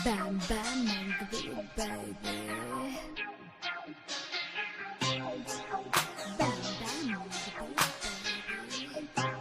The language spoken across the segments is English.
Bam bam on the beat, baby. Bam bam on the beat, baby.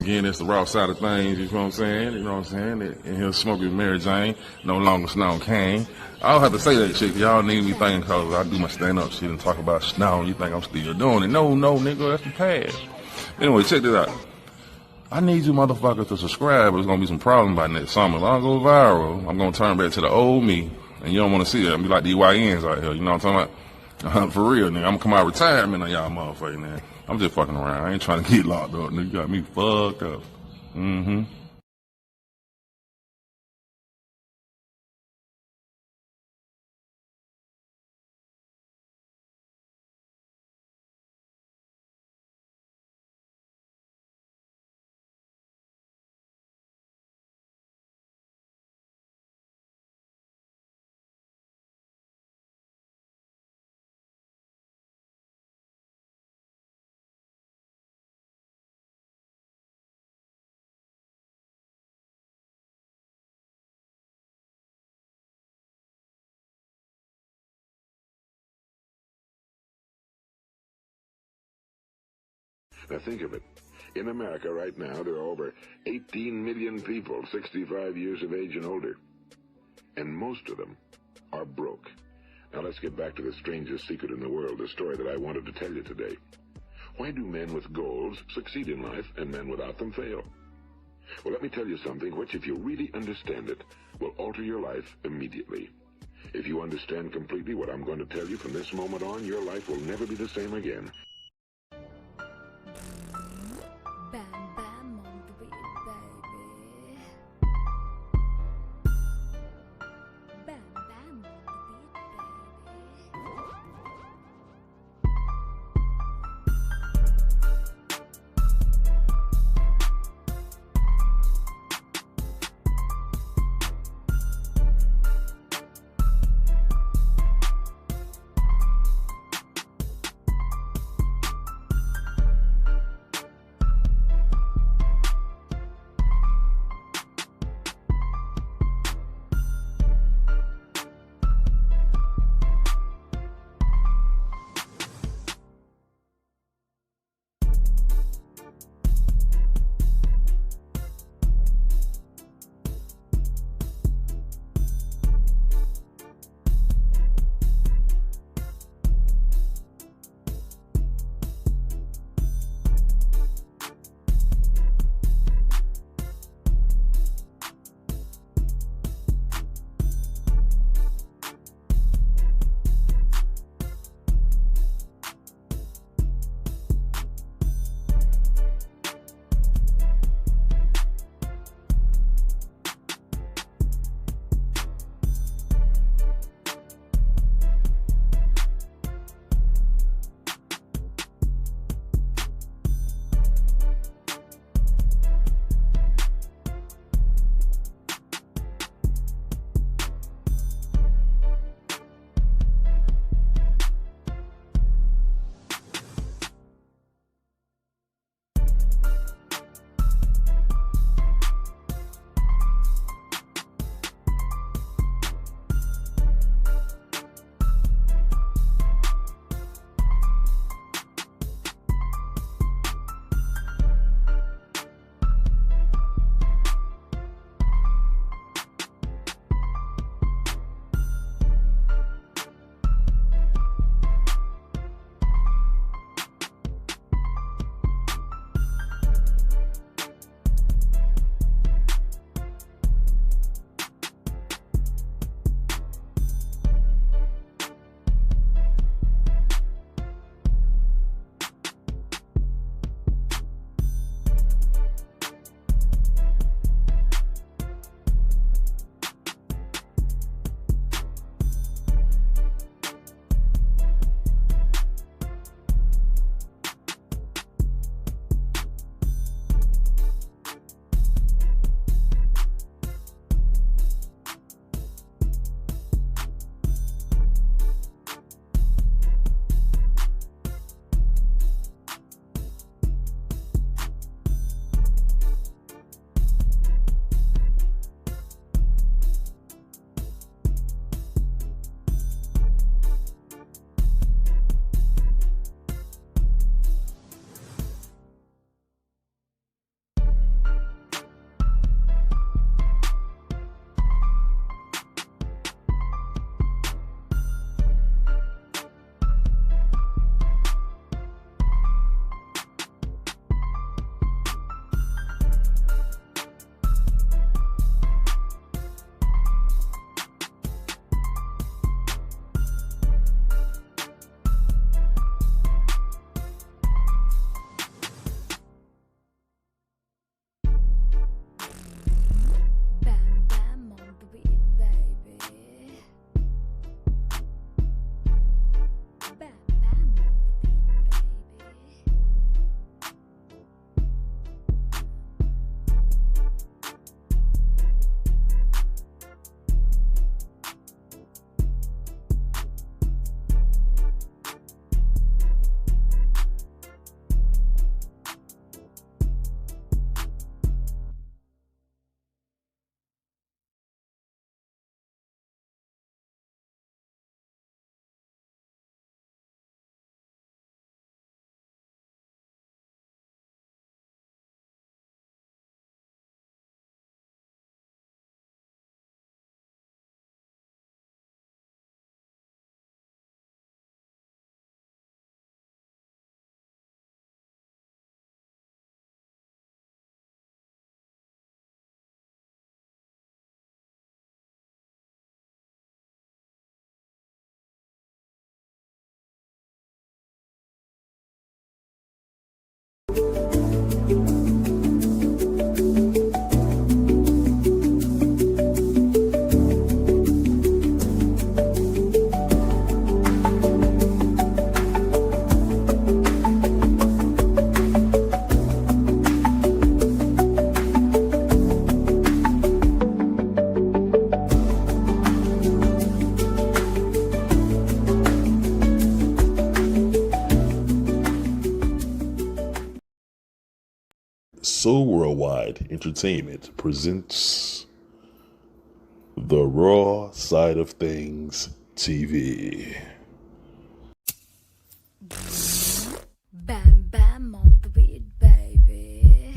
Again, it's the Raw Side of Thangzz, you know what I'm saying? You know what I'm saying? And he'll smoke with Mary Jane, no longer Snow Kane. I don't have to say that shit, 'cause y'all need me thinking because I do my stand-up shit and talk about Snow, and you think I'm still doing it. No, nigga, that's the past. Anyway, check this out. I need you motherfuckers to subscribe, or there's gonna be some problem by next summer. If I go viral, I'm gonna turn back to the old me, and you don't wanna see that. I'm be like the YNs out here, you know what I'm talking about? For real, nigga. I'm gonna come out of retirement on y'all motherfuckers, man. I'm just fucking around. I ain't trying to get locked up, nigga. You got me fucked up. Mm-hmm. Now think of it. In America right now, there are over 18 million people 65 years of age and older. And most of them are broke. Now let's get back to the strangest secret in the world, the story that I wanted to tell you today. Why do men with goals succeed in life and men without them fail? Well, let me tell you something which, if you really understand it, will alter your life immediately. If you understand completely what I'm going to tell you from this moment on, your life will never be the same again. Bam bam on the beat, baby. Bam bam on the beat, baby. So Worldwide Entertainment presents the Raw Side of Thangzz TV. Bam bam on the beat, baby.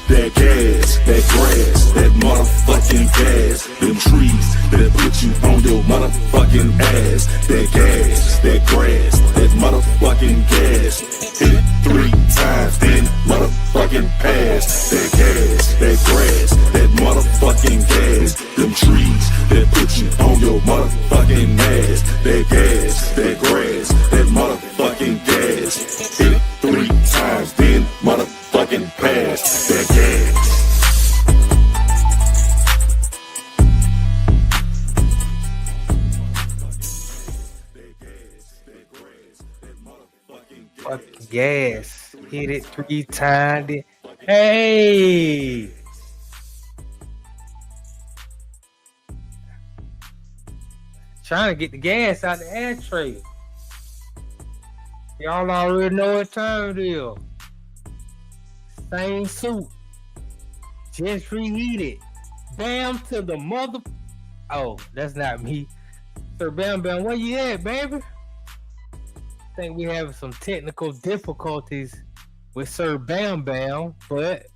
That gas, that grass, that motherfucking gas, them trees that put you on your motherfucking ass. That gas, that grass, that motherfucking gas. Hit it 3 times, then motherfucking pass. That gas, that grass, that motherfucking gas. Them trees that put you on your motherfucking ass. That gas, that grass, that motherfucking gas. Hit it 3 times, then motherfucking pass. That gas. Fucking gas. Hit it 3 times. Hey! Trying to get the gas out the ashtray. Y'all already know what time it is. Same suit. Just reheated. Bam to the mother. Oh, that's not me. Sir Bam Bam, where you at, baby? Think we having some technical difficulties with Sir Bam Bam, but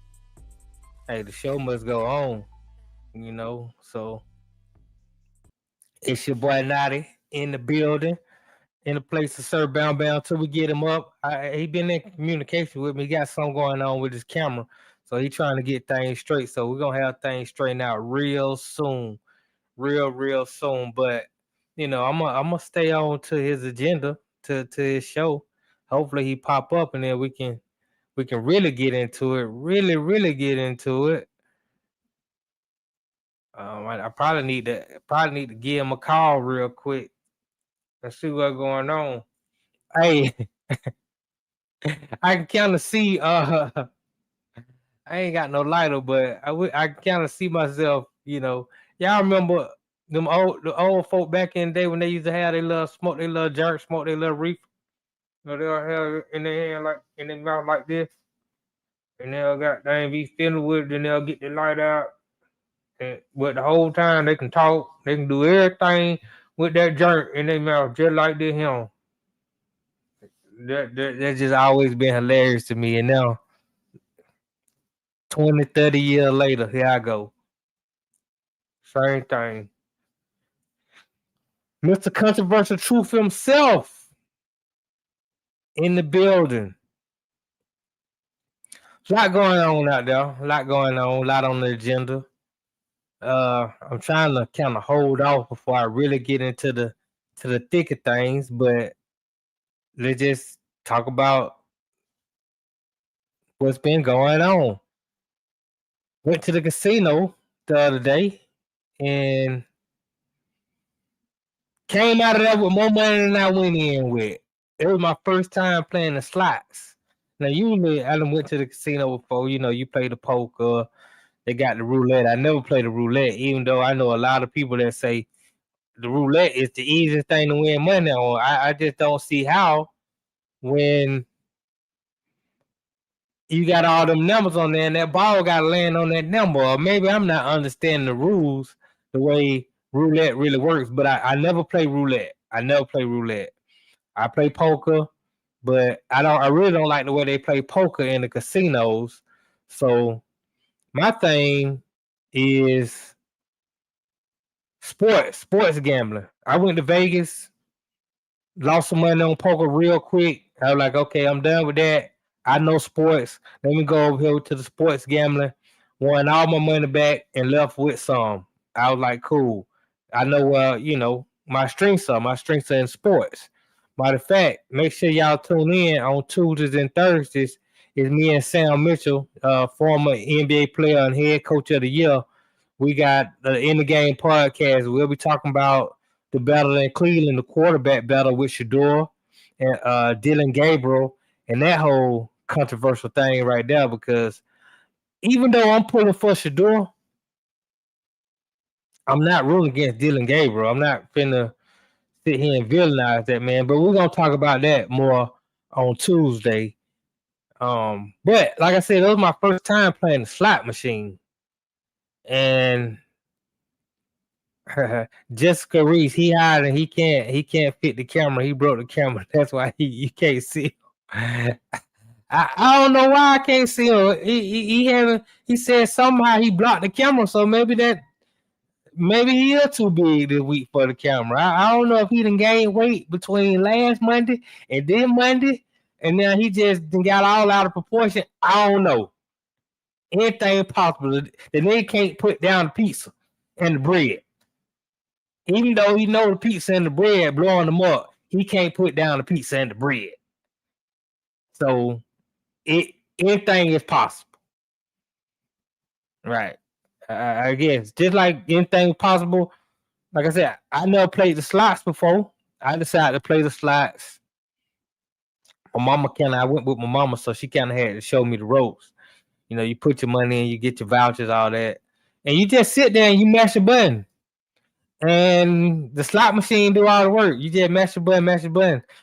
hey, the show must go on, you know. So it's your boy Naughty in the building, in the place of Sir Bam Bam till we get him up. He been in communication with me. He got something going on with his camera, so he trying to get things straight. So we're gonna have things straightened out real soon, real soon. But you know, I'm gonna stay on to his agenda, to his show. Hopefully he pop up and then we can really get into it. Really get into it. I probably need to give him a call real quick and see what's going on. Hey, I can kind of see. I ain't got no lighter, but I can kind of see myself. You know, y'all remember the old folk back in the day when they used to have their little smoke, their little jerk smoke, their little reef. You know, they'll have it in their hand like in their mouth like this, and they'll be fiddling with it, then they'll get the light out. But the whole time they can talk, they can do everything with that jerk in their mouth, just like this him. That just always been hilarious to me. And now, 20, 30 years later, here I go. Same thing. Mr. Controversial Truth himself in the building. A lot going on out there. A lot going on. A lot on the agenda. I'm trying to kind of hold off before I really get into the thick of things, but let's just talk about what's been going on. Went to the casino the other day and came out of there with more money than I went in with. It was my first time playing the slots. Now, usually I done went to the casino before. You know, you play the poker. They got the roulette. I never played the roulette, even though I know a lot of people that say the roulette is the easiest thing to win money on. I just don't see how when you got all them numbers on there and that ball got to land on that number. Or maybe I'm not understanding the rules the way roulette really works, but I never play roulette. I play poker, but I really don't like the way they play poker in the casinos. So my thing is sports gambling. I went to Vegas, lost some money on poker real quick. I was like, okay, I'm done with that. I know sports. Let me go over here to the sports gambling. Won all my money back and left with some. I was like, cool. I know, you know, my strengths are in sports. Matter of fact, make sure y'all tune in on Tuesdays and Thursdays. It's me and Sam Mitchell, former NBA player and head coach of the year. We got the In the Game podcast. We'll be talking about the battle in Cleveland, the quarterback battle with Shador and Dylan Gabriel, and that whole controversial thing right there. Because even though I'm pulling for Shador, I'm not ruling against Dylan Gabriel. I'm not finna sit here and villainize that man, but we're gonna talk about that more on Tuesday. But like I said, it was my first time playing the slot machine, and Jessica Reese, he hired and he can't fit the camera. He broke the camera. That's why you can't see him. I don't know why I can't see him. He said somehow he blocked the camera, so maybe he is too big this week for the camera. I don't know if he done gained weight between last Monday and then Monday, and now he just got all out of proportion. I don't know. Anything possible. The nigga can't put down the pizza and the bread. Even though he know the pizza and the bread blowing him up, he can't put down the pizza and the bread. So anything is possible. Right. I guess just like anything possible. Like I said, I never played the slots before. I decided to play the slots. My mama I went with my mama, so she kind of had to show me the ropes. You know, you put your money in, you get your vouchers, all that, and you just sit there and you mash a button. And the slot machine do all the work. You just mash the button.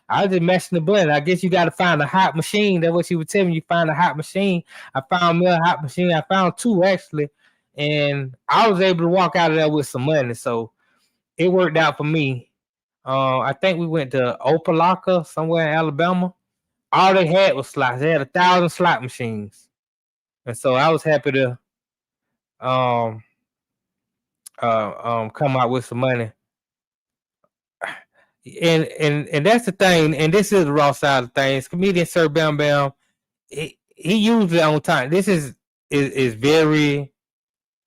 I was just mashing the button. I guess you got to find a hot machine. That's what she was telling me. You find a hot machine. I found me a hot machine. I found two actually, and I was able to walk out of there with some money. So it worked out for me. I think we went to Opelika, somewhere in Alabama. All they had was slots. They had 1,000 slot machines, and so I was happy to come out with some money. And that's the thing, and this is the raw side of things. Comedian Sir Bam Bam, he usually on time. This is very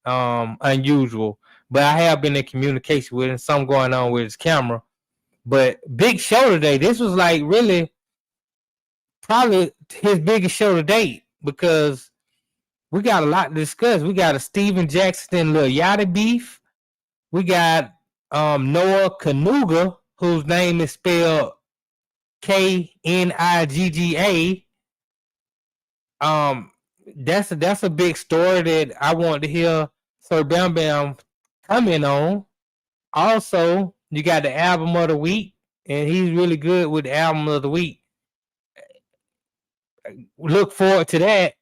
unusual, but I have been in communication with him, something going on with his camera. But big show today. This was like really probably his biggest show to date, because we got a lot to discuss. We got a Steven Jackson and Lil Yachty beef. We got Noah Knigga, whose name is spelled Knigga. That's a big story that I want to hear Sir Bam Bam comment on. Also, you got the album of the week, and he's really good with the album of the week. Look forward to that.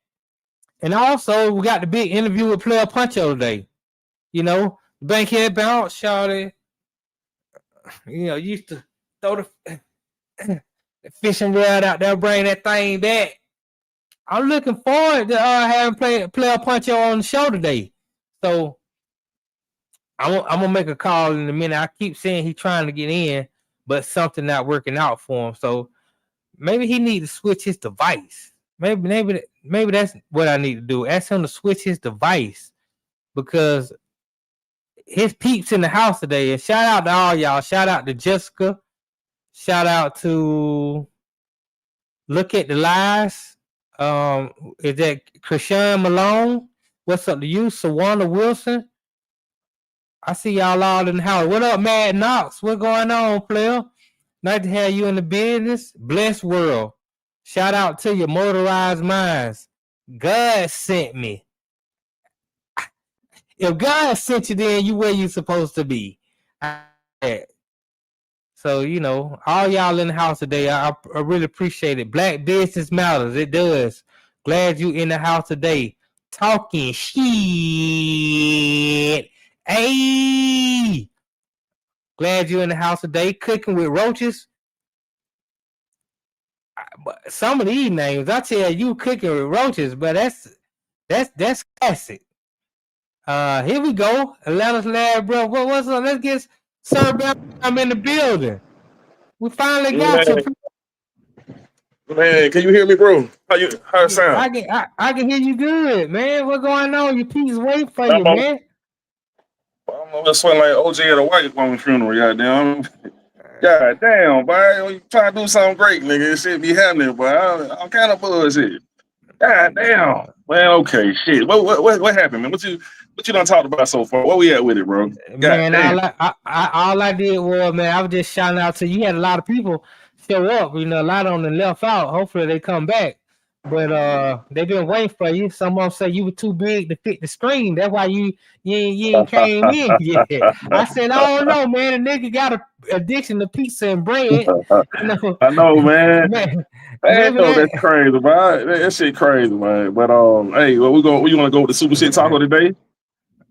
And also, we got the big interview with Playa Poncho today. You know, Bankhead Bounce, shawty. You know, used to throw the fishing rod out there, bring that thing back. I'm looking forward to having Playa Poncho on the show today. So I'm gonna make a call in a minute. I keep saying he's trying to get in, but something not working out for him. So maybe he need to switch his device. Maybe that's what I need to do. Ask him to switch his device, because his peeps in the house today. And shout out to all y'all. Shout out to Jessica. Shout out to Look at the Lies. Is that Krishan Malone? What's up to you, Sawana Wilson? I see y'all all in the house. What up, Mad Knox? What going on, player? Nice to have you in the business. Blessed world. Shout out to your Motorized Minds. God sent me. If God sent you, then you where you supposed to be. So, you know, all y'all in the house today, I really appreciate it. Black business matters. It does. Glad you in the house today. Talking shit. Hey. Glad you in the house today. Cooking with roaches. Some of these names, I tell you, cooking with roaches, but that's classic. Here we go. Atlanta's Lab, bro. What's up? Let's get Sir Bam. I'm in the building. We finally got you. Man, can you hear me, bro? How it sound? I can hear you good, man. What's going on? Your piece waiting for you, man. I'm just sweating like OJ at a white woman funeral, goddamn. God damn, boy. You trying to do something great, nigga. It should be happening, boy. I'm kind of bullshit. God damn. Well, okay, shit. What happened, man? What you done talked about so far? Where we at with it, bro? God man, all I did was, man, I was just shouting out to you. You had a lot of people show up, you know, a lot on the left out. Hopefully they come back. But they've been waiting for you. Some of them say you were too big to fit the screen. That's why you ain't came in yet. I said, I don't know, man. The nigga got a addiction to pizza and bread. You know, I know, man. man, Man, maybe no, that's that crazy, man. That shit crazy, man. But hey, well, we want to go with the super shit taco today.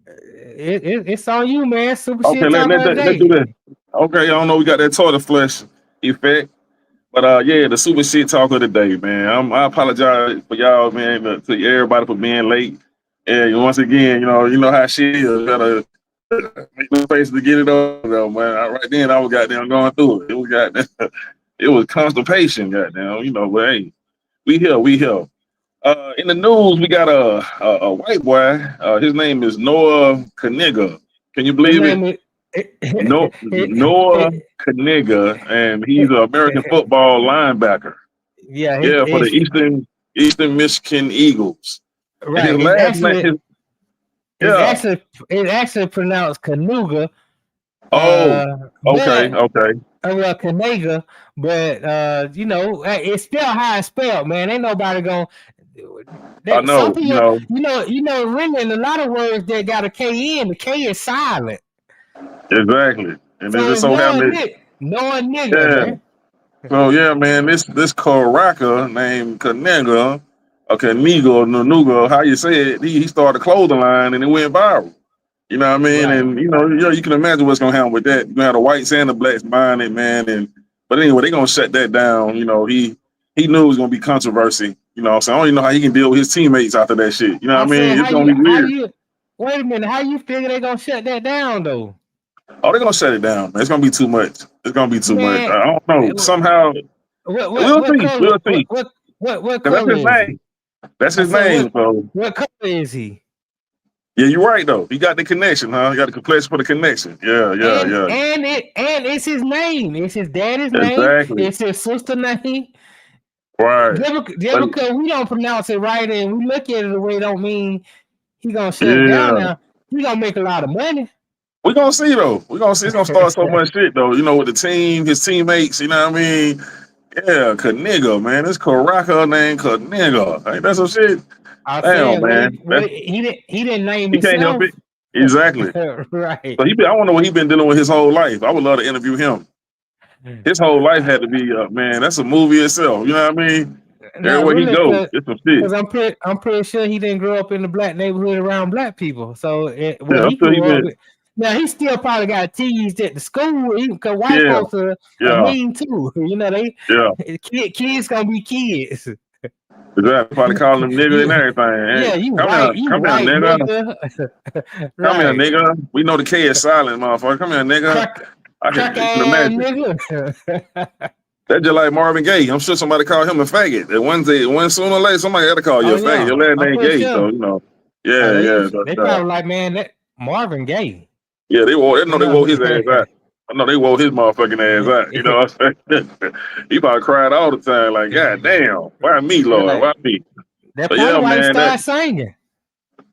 it's on you, man. Super Okay, shit taco let's do today. that. Okay, I don't know. We got that toilet flush effect. But yeah, the super shit talker today, man. I apologize for y'all, man, to everybody for being late. And once again, you know how shit is. You gotta make no face to get it over, though, man. Right then, I was goddamn going through it. It was goddamn, it was constipation, goddamn. But hey, we here. In the news, we got a white boy. His name is Noah Knigga. Can you His believe it? name is No, Noah Knigga, and he's an American football linebacker. yeah, Yeah, for the it's Eastern Michigan Eagles. And his right. last name, It's yeah. actually pronounced Canuga. Oh, okay, But okay. well, Knigga, but it's spelled how it's spelled, man. Ain't nobody gonna. I Some know, people, really in a lot of words that got a K in, the K is silent. exactly. And it So just it's so happened, Noah nigga, yeah. man. So yeah, man, this Karaka named Knigga, okay, Nigo, Nunuga, how you say it? He started a clothing line and it went viral. You know what I mean? Right. And you can imagine what's gonna happen with that. You're gonna have the whites and the blacks buying it, man. But anyway, they're gonna shut that down. He knew it was gonna be controversy. So I don't even know how he can deal with his teammates after that shit. You know I what I said, mean? It's gonna be how weird. you? Wait a minute, how you figure they gonna shut that down though? Oh, they're gonna shut it down, man. It's gonna be too much. It's gonna be too much. Man, I don't know. Somehow we'll what see. color? We'll see. What 'Cause that's color his is he? name. That's I his said, name. So what color is he? yeah, you're right though. He got the connection, huh? He got the complexion for the connection. Yeah, yeah, And yeah. it's his name. It's his daddy's name. Exactly. It's his sister's name. Right. Just But because we don't pronounce it right and we look at it the way, don't mean he gonna shut it down. yeah. Now he gonna make a lot of money. We're gonna see though. We're gonna see it's gonna start so much shit though. With the team, his teammates, you know what I mean? Yeah, Knigga, man. This Karaka named Knigga. Ain't that some shit? I Damn, said man. he didn't name He can't help himself. it. Exactly. Right. So I wonder what he been dealing with his whole life. I would love to interview him. His whole life had to be man, that's a movie itself. You know what I mean? Not Everywhere he really, goes, it's some shit. because I'm pretty sure he didn't grow up in the black neighborhood around black people. So where Yeah, I'm he sure he grew up, been now he still probably got teased at the school because white yeah, folks are yeah, mean too. yeah. Kids gonna be kids. Exactly. Probably calling him nigga and You everything. Hey, yeah, you come here, white nigga. nigga. Come here, Right. nigga. We know the K is silent, motherfucker. Come here, nigga. Crack You can ass imagine. nigga. That's just like Marvin Gaye. I'm sure somebody called him a faggot. And one day, sooner or later, somebody had to call you Oh a faggot. yeah, Your last I'm name pretty Gaye, sure. so Yeah, yeah. They probably like, man, that Marvin Gaye. Yeah, they You wore his know. ass out. I know they wore his motherfucking ass out. You know what I'm saying? He probably cried all the time, like, God damn, why me, Lord? Right. Why me? That's But probably yeah, why he man, started singing.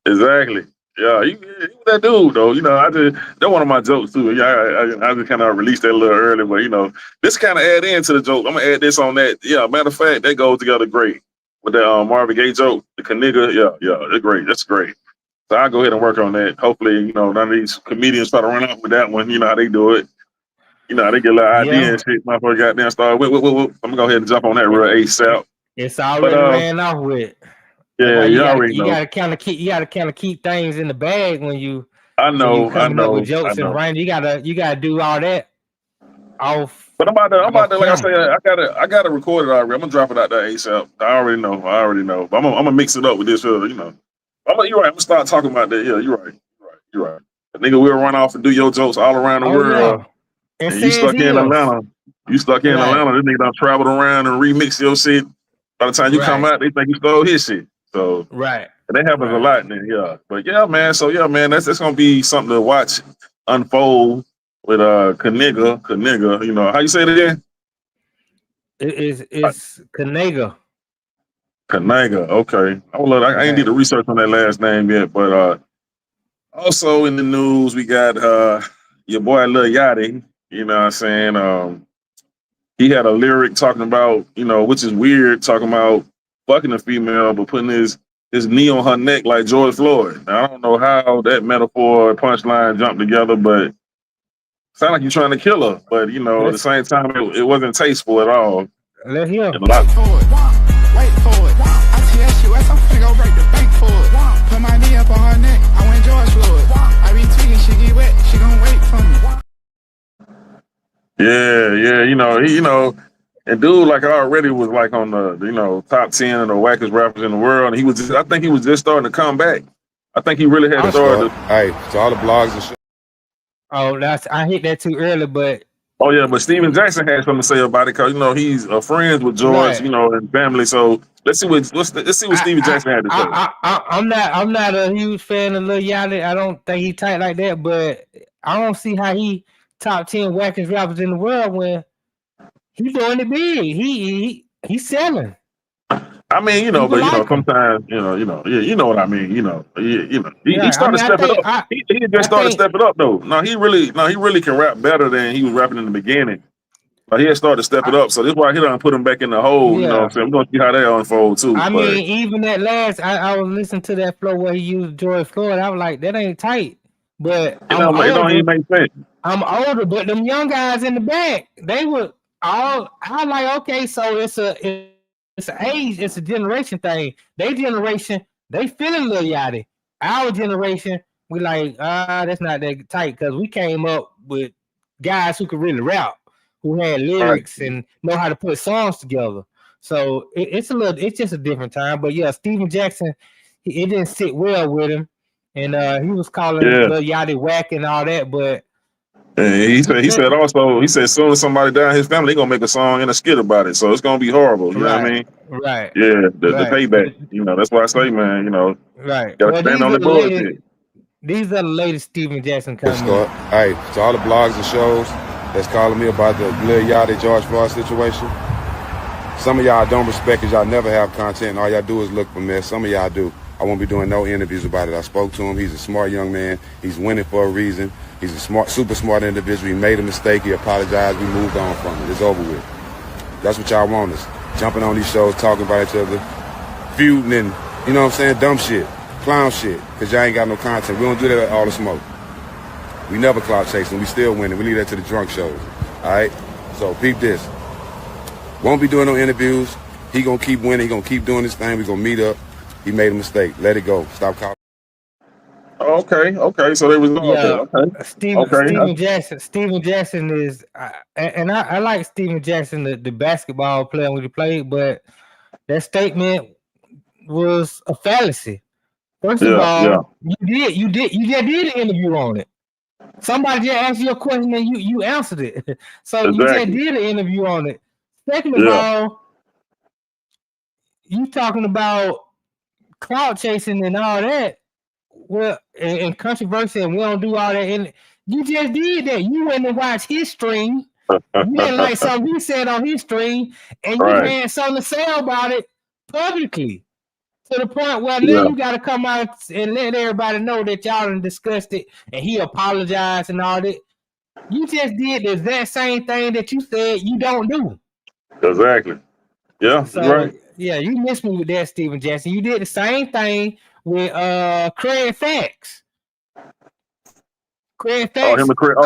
exactly. Yeah, he was that dude though. That's one of my jokes too. Yeah, I just kind of released that a little early, but this kind of add into the joke. I'm gonna add this on that. Yeah, matter of fact, that goes together great with that Marvin Gaye joke, the Knigga. Yeah, they're great. That's great. So I'll go ahead and work on that. Hopefully, none of these comedians try to run off with that one. You know how they do it. You know how they get a little idea Yeah. and shit. Motherfucker goddamn start. Whoop. I'm gonna go ahead and jump on that real ASAP. It's But already ran off with. That's yeah, why you already know. you gotta kind of keep things in the bag when you I know. coming up with jokes and writing. You gotta do all that off. But I'm about to, like I Camera. say, I gotta record it already. I'm gonna drop it out there ASAP. I already know. But I'm gonna mix it up with this, You're right. I'm gonna start talking about that. Yeah, you're right. The nigga will run off and do your jokes all around the Oh world. yeah, it And you says stuck in hills. Atlanta. This nigga done traveled around and remixed your shit. By the time you come Right. out, they think you stole his shit. So Right. and that happens a lot, then, yeah. But yeah, man. So yeah, man, that's gonna be something to watch unfold with Knigga. How you say it again? It's Knigga. Knigga. Okay. I ain't did the research on that last name yet, but also in the news we got your boy Lil Yachty. You know what I'm saying? He had a lyric talking about, which is weird, talking about fucking a female, but putting his knee on her neck like George Floyd. Now, I don't know how that metaphor and punchline jumped together, but sound like you're trying to kill her. But you know, at the same time, it wasn't tasteful at all. Let's hear. And a lot. Wait for it. I tell that shit, I'm finna go break the bank for it. Put my knee up on her neck, I went George Floyd. I be tweaking, she get wet, she gon' wait for me. Yeah, and dude, like I already was like on the, top 10 of the wackest rappers in the world. And I think he was just starting to come back. I think he really had started. Hey, to all the blogs and shit. Oh, I hit that too early, but. Oh yeah, but Steven Jackson had something to say about it because he's friends with George, Right. And family. So let's see what Steven Jackson had to say. I'm not a huge fan of Lil Yachty. I don't think he tight like that, but I don't see how he top 10 wackest rappers in the world when he's doing it big. He's selling. I mean, but sometimes, you know what I mean. He started stepping up. He just started stepping up though. No, he really can rap better than he was rapping in the beginning. But he had started to step it up, so this is why he done put him back in the hole. You know what I'm saying? We're gonna see how that unfold too. I mean, even that last, I was listening to that flow where he used George Floyd. I was like, that ain't tight. But it don't even make sense. I'm older, but them young guys in the back, they were all. I was like, okay, so it's an age, it's a generation thing. Their generation, they feeling Lil Yachty. Our generation, we like, that's not that tight because we came up with guys who could really rap, who had lyrics and know how to put songs together. So it's just a different time. But yeah, Steven Jackson, it didn't sit well with him, and he was calling Lil Yachty whack and all that. But and he said also, as soon as somebody died in his family, they gonna make a song and a skit about it. So it's gonna be horrible. You know what I mean? Right. Yeah, the payback. That's why I say, man. Right. Gotta stand on the bullshit. These are the latest Steven Jackson coming. Hey, to all the blogs and shows that's calling me about the Lil Yachty George Floyd situation. Some of y'all don't respect because y'all never have content. All y'all do is look for mess. Some of y'all do. I won't be doing no interviews about it. I spoke to him. He's a smart young man. He's winning for a reason. He's a super smart individual. He made a mistake. He apologized. We moved on from it. It's over with. That's what y'all want us. Jumping on these shows, talking about each other, feuding and, you know what I'm saying, dumb shit, clown shit, because y'all ain't got no content. We don't do that at all the smoke. We never clout chasing. We still winning. We leave that to the drunk shows. All right? So peep this. Won't be doing no interviews. He going to keep winning. He going to keep doing his thing. We going to meet up. He made a mistake. Let it go. Stop calling. Okay. So they was okay. Steven Jackson is, and I like Steven Jackson, the basketball player when he played, but that statement was a fallacy. First of all, you just did an interview on it. Somebody just asked you a question and you answered it. So you just did an interview on it. Second of all, you talking about cloud chasing and all that. Well, and controversy, and we don't do all that. And you just did that. You went and watched his stream. You didn't like something he said on his stream, and you had something to say about it publicly. To the point where now you got to come out and let everybody know that y'all done discussed it, and he apologized and all that. You just did the exact same thing that you said you don't do. Exactly. Yeah, so, yeah, you missed me with that, Steven Jackson. You did the same thing with Craig Facts. Craig Facts.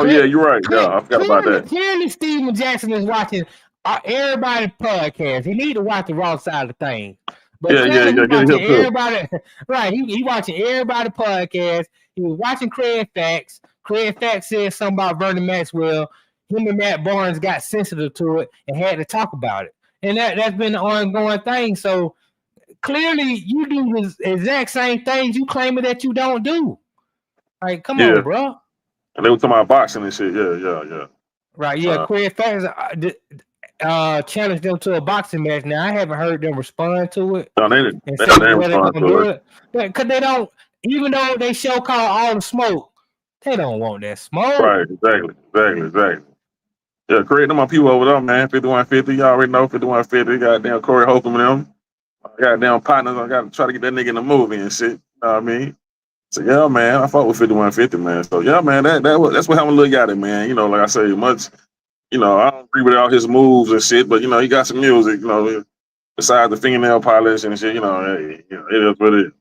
Yeah, you're right. Yeah, I forgot about that. Clearly, Steven Jackson is watching everybody's podcast. He need to watch the Raw Side of Thangzz. But everybody, right? He watching everybody podcast. He was watching Craig Facts. Craig Facts said something about Vernon Maxwell. Him and Matt Barnes got sensitive to it and had to talk about it. And that's been an ongoing thing. So clearly, you do the exact same things you claiming that you don't do. Like, come on, bro. And they were talking about boxing and shit. Yeah. Right, yeah. Craig Facts challenged them to a boxing match. Now, I haven't heard them respond to it. No, they didn't. They didn't respond to it. Because they don't, even though they show called All the Smoke, they don't want that smoke. Right, exactly. Yeah, Craig, them my people over there, man. 5150, you already know 5150. Goddamn Corey Holcomb and them. Goddamn partners. I got to try to get that nigga in the movie and shit. You know what I mean? So, yeah, man, I fought with 5150, man. So, yeah, man, that's what happened to Lil Yachty, man. You know, like I say, much, I don't agree with all his moves and shit, but, he got some music, besides the fingernail polish and shit, it is what it is.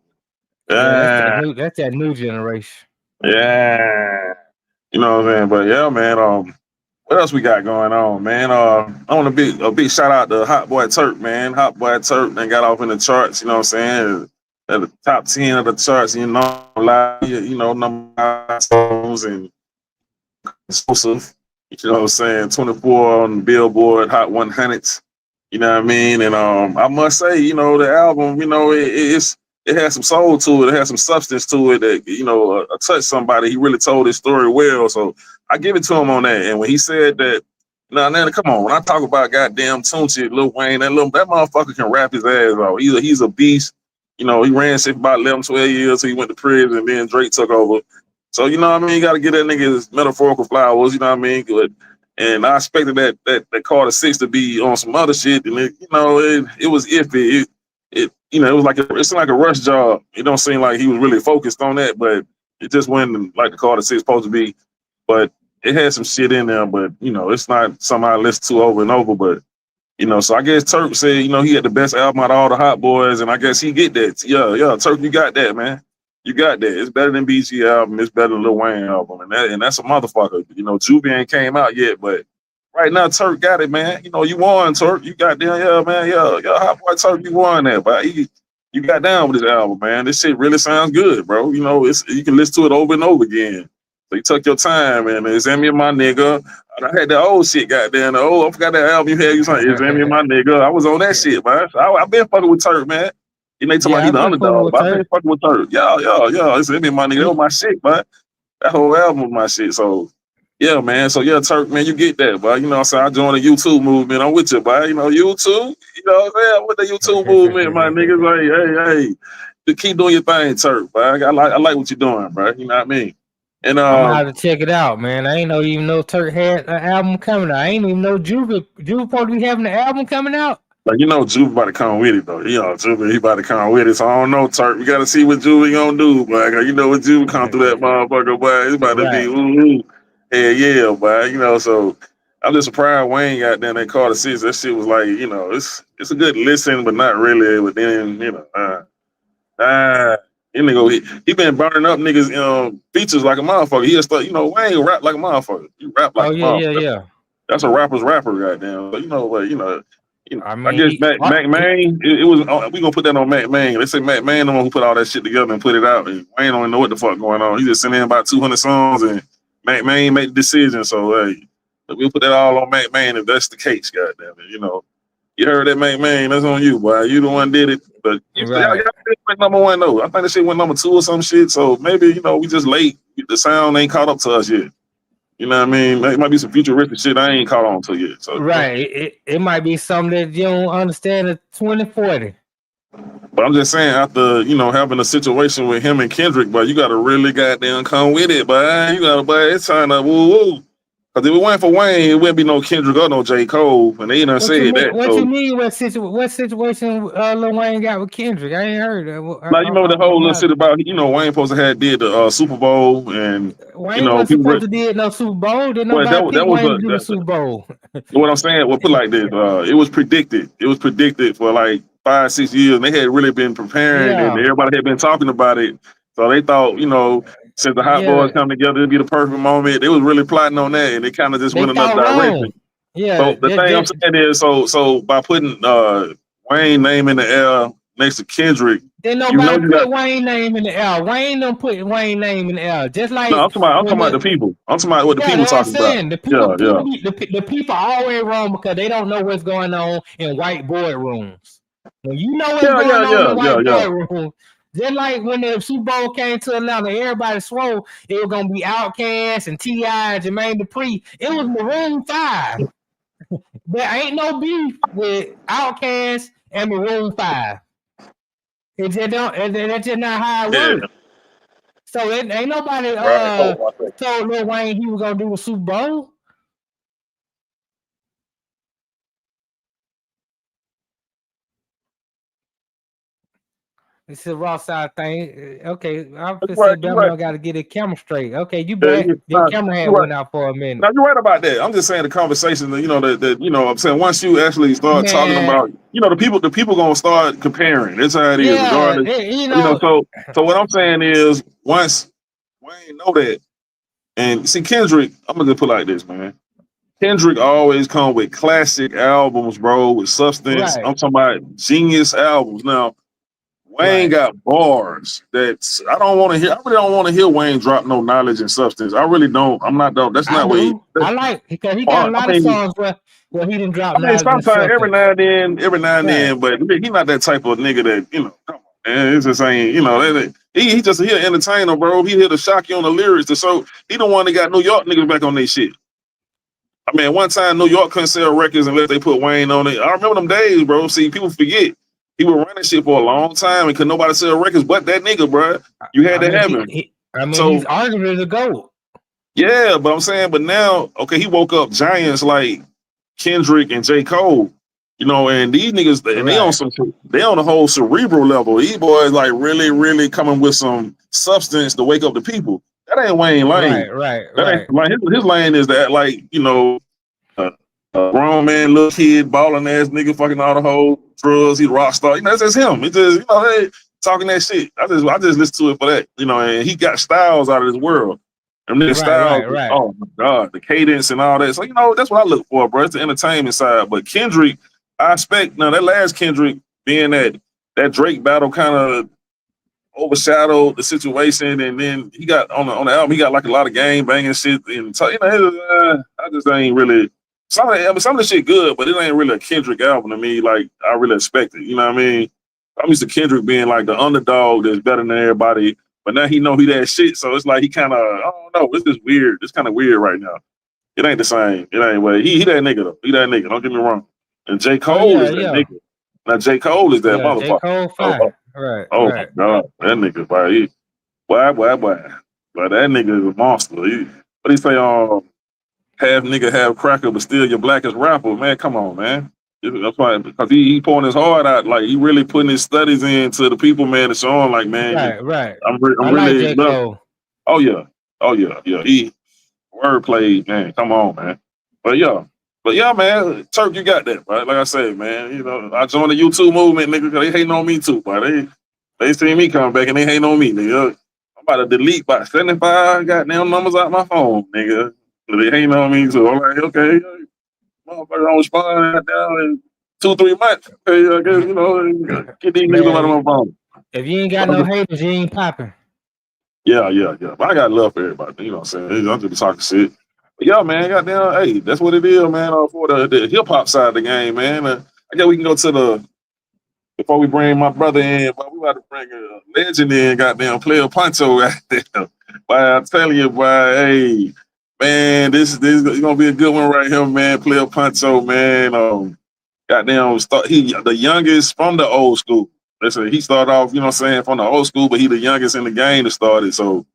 Yeah, Yeah, that's that new generation. yeah. You know what I'm saying? But yeah, man. What else we got going on, man? I want a big shout out to Hot Boy Turk, man. Hot Boy Turk then got off in the charts. You know what I'm saying? At the top 10 of the charts. Number 5 songs and exclusive. You know what I'm saying? 24 on the Billboard Hot 100s. You know what I mean? And I must say, the album, it has some soul to it. It has some substance to it that touched somebody. He really told his story well. So I give it to him on that. And when he said that, now come on, when I talk about goddamn Tunchi, Lil Wayne, that motherfucker can rap his ass off. He's a beast. He ran shit for about 11, 12 years. So he went to prison, and then Drake took over. So you know what I mean? You got to get that nigga his metaphorical flowers. You know what I mean? Good. And I expected that Carter 6 to be on some other shit, and it was iffy. It seemed like a rush job. It don't seem like he was really focused on that, but it just wasn't like the Carter 6 supposed to be. But it had some shit in there, but it's not something I listen to over and over. But so I guess Turk said he had the best album out of all the Hot Boys, and I guess he get that. Yeah, Turk, you got that, man. You got that. It's better than BG album. It's better than Lil Wayne album, and that's a motherfucker. Juvie ain't came out yet, but right now Turk got it, man. You won, Turk. You got down, yeah, man, yeah, Hot Boy Turk, you won that, but you got down with this album, man. This shit really sounds good, bro. You can listen to it over and over again. So you took your time, and it's me and my nigga. I had the old shit, goddamn. I forgot that album you had. You saying it's me and my nigga. I was on that shit, man. I been fucking with Turk, man. They talking about he the underdog, but I've been fucking with Turk. Yeah. It's me and my nigga. That was my shit, man. That whole album was my shit. So yeah, man. So yeah, Turk, man, you get that, but what I'm saying? I joined the YouTube movement. I'm with you, but YouTube, what I'm saying? I'm with the YouTube movement, my niggas. Like, hey, you keep doing your thing, Turk, but I like what you're doing, bro. You know what I mean? And I'm gonna have to check it out, man. I ain't even know Turk had an album coming out. I ain't even know Juve supposed to be having an album coming out. Like, Juve about to come with it, though. Juve, he about to come with it. So I don't know, Turk. We got to see what Juve gonna do, boy. What Juve come through that motherfucker, boy. It's about to be ooh. Yeah, boy. So I'm just surprised Wayne got down that Carter 6. That shit was like, it's a good listen, but not really. But then, he been burning up niggas features like a motherfucker. He just thought, Wayne rap like a motherfucker. He rap like a motherfucker. Yeah. That's a rapper's rapper, goddamn. But I I guess mean, Mac Main. It was we gonna put that on Mac Main. They say Mac Main the one who put all that shit together and put it out. And Wayne don't know what the fuck going on. He just sent in about 200 songs and Mac Main made the decision. So hey, we'll put that all on Mac Main if that's the case. Goddamn it, you heard that Mac Main. That's on you, boy. You the one did it. But y'all went number one though. I think that shit went number 2 or some shit. So maybe we just late. The sound ain't caught up to us yet. You know what I mean? It might be some futuristic shit I ain't caught on to yet. So right. It might be something that you don't understand at 2040. But I'm just saying, after having a situation with him and Kendrick, but you gotta really goddamn come with it, but it's time to woo. Because if it weren't for Wayne, it wouldn't be no Kendrick or no J. Cole, and they done said that. What you mean? What situation Lil Wayne got with Kendrick? I ain't heard that. Now the whole little shit about Wayne supposed to have did the Super Bowl, and Wayne wasn't supposed to did no Super Bowl. Did nobody pick Wayne to do the Super Bowl? What I'm saying, put like this, it was predicted. It was predicted for like 5-6 years, and they had really been preparing, and everybody had been talking about it. So they thought, since the Hot Boys come together, it'd be the perfect moment. They was really plotting on that, and they kind of just went another direction. Yeah. So the thing I'm saying is, so by putting Wayne name in the air next to Kendrick, then nobody put Wayne name in the air. Wayne don't put Wayne name in the air. Just like no, I'm talking about the people. I'm talking about what the people talking about. The people are always wrong because they don't know what's going on in white boardrooms. When you know what's going on in white boardrooms, just like when the Super Bowl came to Atlanta, everybody swore it was gonna be Outkast and T.I. and Jermaine Dupri. It was Maroon 5. There ain't no beef with Outkast and Maroon 5. That's just not how it works. So it ain't nobody told Lil Wayne he was gonna do a Super Bowl. It's a raw side thing. Okay, I'm You're gonna say right. You're Bam right. Bam got to get his camera straight. Okay, you Yeah, back? Your camera had you're right. went out for a minute. Now you're right about that. I'm just saying the conversation that I'm saying once you actually start talking Man, about the people gonna start comparing. That's how it is, yeah, regardless. you know, So what I'm saying is once Wayne know that and see Kendrick, I'm gonna just put it like this, man. Kendrick always come with classic albums, bro, with substance. right, I'm talking about genius albums. Now Wayne right. got bars that I don't want to hear. I really don't want to hear Wayne drop no knowledge and substance. I really don't. I'm not. Don't. That's I not what he. do. I like because he got a I lot of mean, songs where he didn't drop knowledge and sometimes substance. every now and Right. then, but he not that type of nigga that Come on, man, it's just ain't. He just he an entertainer, bro. He here to shock you on the lyrics. So he the one that got New York niggas back on their shit. I mean, one time New York couldn't sell records unless they put Wayne on it. I remember them days, bro. See, people forget he was running shit for a long time and could nobody sell records but that nigga, bro. You had I to mean, have him. he's So arguably the GOAT. yeah, but I'm saying, but now, okay, he woke up giants like Kendrick and J. Cole, and these niggas, and Right, they on the whole cerebral level. These boys like really, really coming with some substance to wake up the people. That ain't Wayne right, Lane. right, That ain't right, like his lane is that like, a, a grown man, little kid, balling ass nigga, fucking all the whole drugs. He rock star. That's just him. It just, hey, talking that shit. I just listen to it for that. And he got styles out of this world. And then right, styles, right, right. oh my God, the cadence and all that. So, that's what I look for, bro. It's the entertainment side. But Kendrick, I expect now that last Kendrick being that Drake battle kind of overshadowed the situation, and then he got on the album, he got like a lot of gang banging shit, and so, I just ain't really some of the shit good, but it ain't really a Kendrick album to me. Like I really expected, you know what I mean? I'm used to Kendrick being like the underdog that's better than everybody, but now he know he that shit, so it's like he kind of I don't know, it's just weird. It's kind of weird right now. It ain't the same. It ain't way. He that nigga though. He that nigga. Don't get me wrong. And J Oh Cole yeah, is that yeah, nigga. Now J Cole is that yeah. J. motherfucker. Cole Oh, fine. Right, oh my right. God, that nigga, boy, boy. But that nigga is a monster. What he say? Half nigga, half cracker, but still your blackest rapper. Man, come on, man. That's why, because he pouring his heart out, like he really putting his studies into the people, man. To show him, like, man, Right, right. I'm I like really J. Cole. Oh yeah, yeah. He wordplay, man. Come on, man. But yeah, man. Turk, you got that, right? Like I said, man. I joined the YouTube movement, nigga. 'Cause they hating on me too, but they see me coming back and they hating on me, nigga. I'm about to delete about 75 goddamn numbers out my phone, nigga. They hating on me too. I'm like, okay, motherfucker, don't respond down in 2-3 months. Okay, I guess get these niggas out of Man, my phone. if you ain't got no haters, you ain't popping. Yeah. But I got love for everybody. You know what I'm saying? I'm just talking shit. But yeah, man, goddamn, hey, that's what it is, man. For the hip hop side of the game, man. I guess we can go to before we bring my brother in, but we about to bring a legend in, goddamn, Playa Poncho, goddamn. But I'm telling you, boy, hey, man, this is gonna be a good one right here, man. Playa Poncho, man. Goddamn, he the youngest from the old school. Listen, he started off, you know what I'm saying, from the old school, but he the youngest in the game that started. So,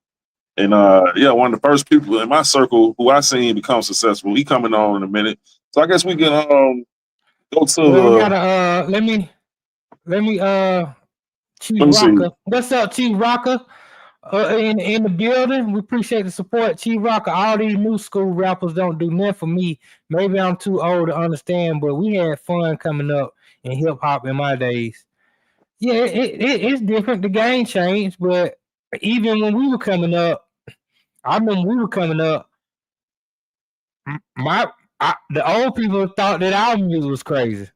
and yeah, one of the first people in my circle who I seen become successful. He coming on in a minute. So I guess we can go Well, we to gotta let me Chief let me see. Rocker. What's up, Chief Rocker? In the building. We appreciate the support, Chief Rocker. All these new school rappers don't do nothing for me. Maybe I'm too old to understand, but we had fun coming up in hip hop in my days. Yeah, it's different. The game changed, but even when we were coming up, I remember we were coming up. The old people thought that our music was crazy.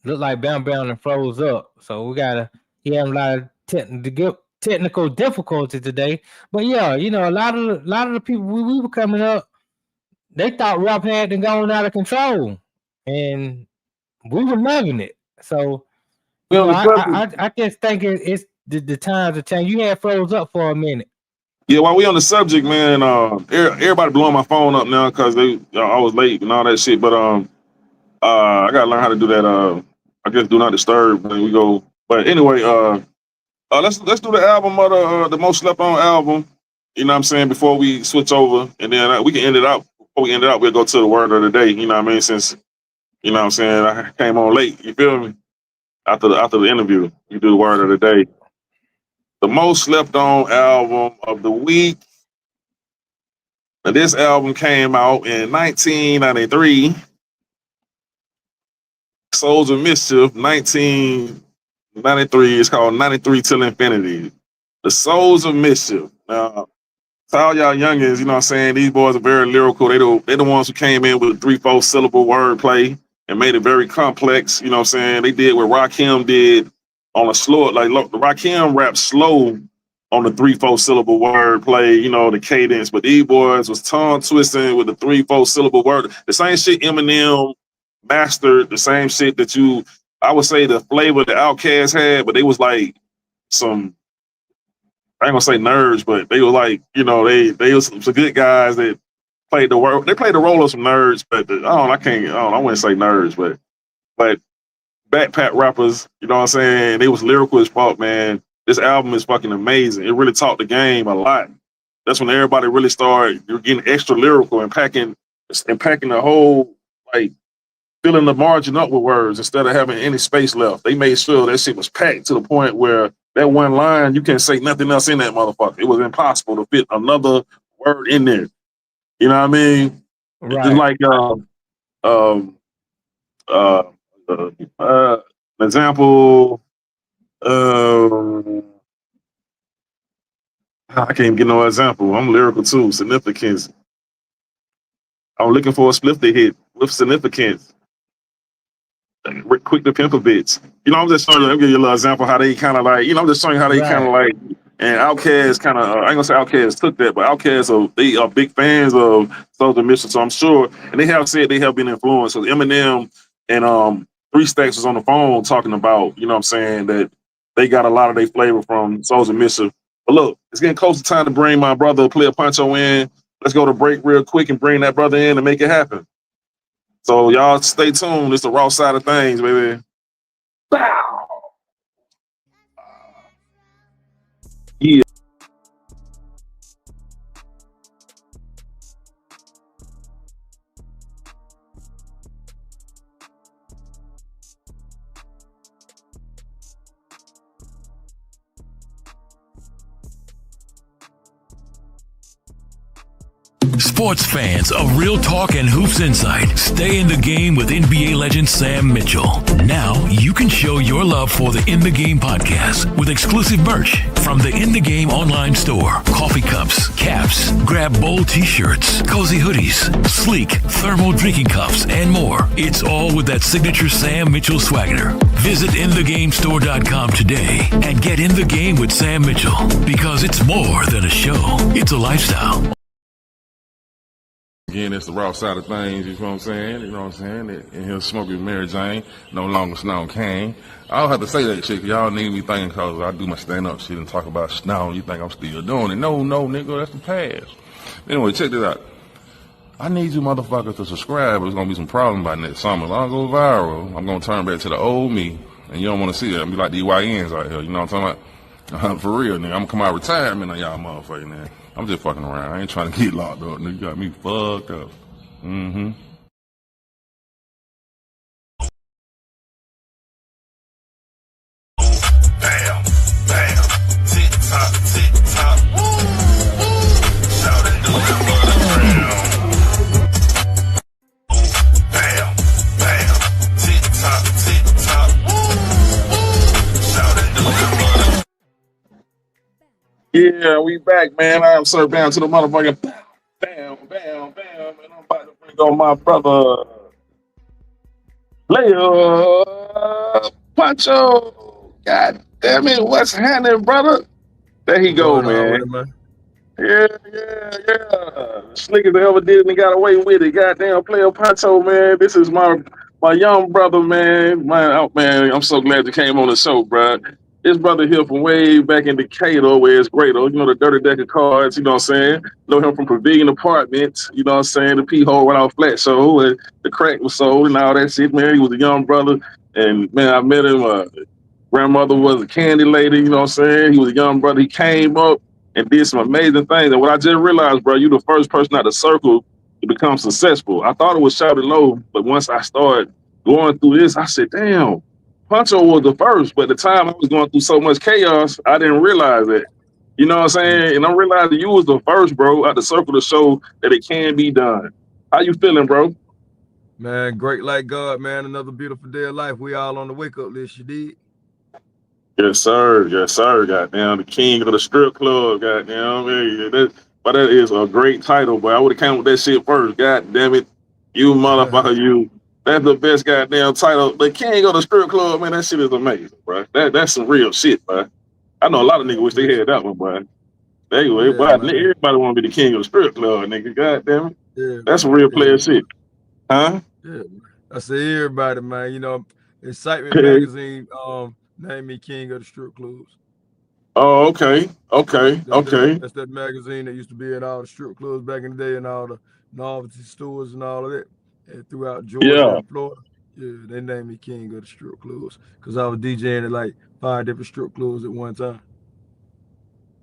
Looked like Bam Bam and froze up. So he had a lot of technical difficulty today. But yeah, a lot of the people we were coming up, they thought rap had gone out of control, and we were loving it. So We on the subject. I just think it's the times have changed. You had froze up for a minute. Yeah, while we on the subject, man, everybody blowing my phone up now because I was late and all that shit. But I gotta learn how to do that. I guess do not disturb when we go. But anyway, let's do the album of the most slept on album. You know what I'm saying? Before we switch over, and then we can end it out. Before we end it out, we'll go to the word of the day. You know what I mean? Since you know what I'm saying, I came on late. You feel me? after the interview. You do the word of the day. The most slept on album of the week. Now, this album came out in 1993. Souls of Mischief, 1993. It's called 93 Till Infinity. The Souls of Mischief. Now, to all y'all youngins, you know what I'm saying? These boys are very lyrical. They the ones who came in with 3-4 syllable wordplay and made it very complex. You know what I'm saying? They did what Rakim did on a slow, like Rakim raps slow on the 3-4 syllable wordplay, you know, the cadence. But these boys was tongue twisting with the 3-4 syllable word. The same shit Eminem mastered, the same shit that I would say the flavor the Outkast had, but they was like some, I ain't gonna say nerds, but they were like, you know, they was some good guys that played the role. They played the role of some nerds, but I wouldn't say nerds, but backpack rappers, you know what I'm saying? They was lyrical as fuck, man. This album is fucking amazing. It really taught the game a lot. That's when everybody really started getting extra lyrical and packing the whole, like, filling the margin up with words instead of having any space left. They made sure that shit was packed to the point where that one line, you can't say nothing else in that motherfucker. It was impossible to fit another word in there. You know what I mean? Right. Just like an example. I can't get no example. I'm lyrical too. Significance. I'm looking for a split to hit with significance. Quick to pimp a bitch. You know, I'm just showing you. I'll give you a little example how they kind of like. You know, I'm just showing you how they kind of like. And Outkast kind of. I ain't gonna say Outkast took that, but Outkast they are big fans of Souls of Mischief. So I'm sure, and they have said they have been influenced. So Eminem and 3 Stacks was on the phone talking about. You know what I'm saying, that they got a lot of their flavor from Souls of Mischief. But look, it's getting close to time to bring my brother Playa Poncho in. Let's go to break real quick and bring that brother in and make it happen. So y'all stay tuned. It's the Raw Side of Thangzz, baby. Bow. Yeah. Sports fans of Real Talk and Hoops Insight, stay in the game with NBA legend Sam Mitchell. Now you can show your love for the In the Game podcast with exclusive merch from the In the Game online store. Coffee cups, caps, grab bold t-shirts, cozy hoodies, sleek thermal drinking cups, and more. It's all with that signature Sam Mitchell swagger. Visit InTheGameStore.com today and get in the game with Sam Mitchell, because it's more than a show. It's a lifestyle. Again, it's the Raw Side of Thangzz, you know what I'm saying? You know what I'm saying? And he'll smoke with Mary Jane, no longer Snow King. I don't have to say that shit, cause y'all need me thinking cause I do my stand-up shit and talk about Snow. You think I'm still doing it. No, nigga, that's the past. Anyway, check this out. I need you motherfuckers to subscribe, but there's gonna be some problem by next summer. If I don't go viral, I'm gonna turn back to the old me, and you don't wanna see that. I'm be like the YNs out here, you know what I'm talking about? For real, nigga. I'm gonna come out of retirement on y'all motherfucking man. I'm just fucking around. I ain't trying to get locked up, nigga. You got me fucked up. Mm-hmm. Bam, bam, tick tock, tick tock. Shout it to the ground. Bam, bam, tick tock, tick tock. Shout it to the ground. Yeah, we back, man. I am Sir Bam to the motherfucking bam, bam, bam, and I'm about to bring on my brother Lil Poncho. God damn it, what's happening, brother? There he go, man. Yeah. Slick as they ever did and got away with it. Goddamn Playa Poncho, man. This is my young brother, man. Man, I'm so glad you came on the show, bro. This brother here from way back in Decatur, where it's great, you know, the Dirty Deck of Cards, you know what I'm saying? Know him from Pavilion Apartments, you know what I'm saying? The P-hole went out flat show, and the crack was sold and all that shit, man. He was a young brother, and man, I met him. Grandmother was a candy lady, you know what I'm saying? He was a young brother. He came up and did some amazing things. And what I just realized, bro, you the first person out the circle to become successful. I thought it was shouted low, but once I started going through this, I said, damn, Poncho was the first, but at the time I was going through so much chaos, I didn't realize that. You know what I'm saying? And I'm realizing you was the first, bro, at the circle to show that it can be done. How you feeling, bro? Man, great like God, man. Another beautiful day of life. We all on the wake up list, you did. Yes, sir. Yes, sir. Goddamn, the king of the strip club. Goddamn, but that is a great title. But I would have came with that shit first. God damn it, you motherfucker, you. That's the best goddamn title. The king of the strip club, man. That shit is amazing, bro. That's some real shit, bro. I know a lot of niggas wish they had that one, bro. Anyway, Yeah, but man. everybody want to be the king of the strip club, nigga. God damn it, Yeah, that's some man. real player shit, huh? Yeah. I say everybody, man. You know, Excitement Magazine named me king of the strip clubs. Oh, okay. That's that magazine that used to be in all the strip clubs back in the day and all the novelty stores and all of that. And throughout Georgia Yeah, and Florida. Yeah, they named me king of the strip clubs because I was DJing at like 5 different strip clubs at one time.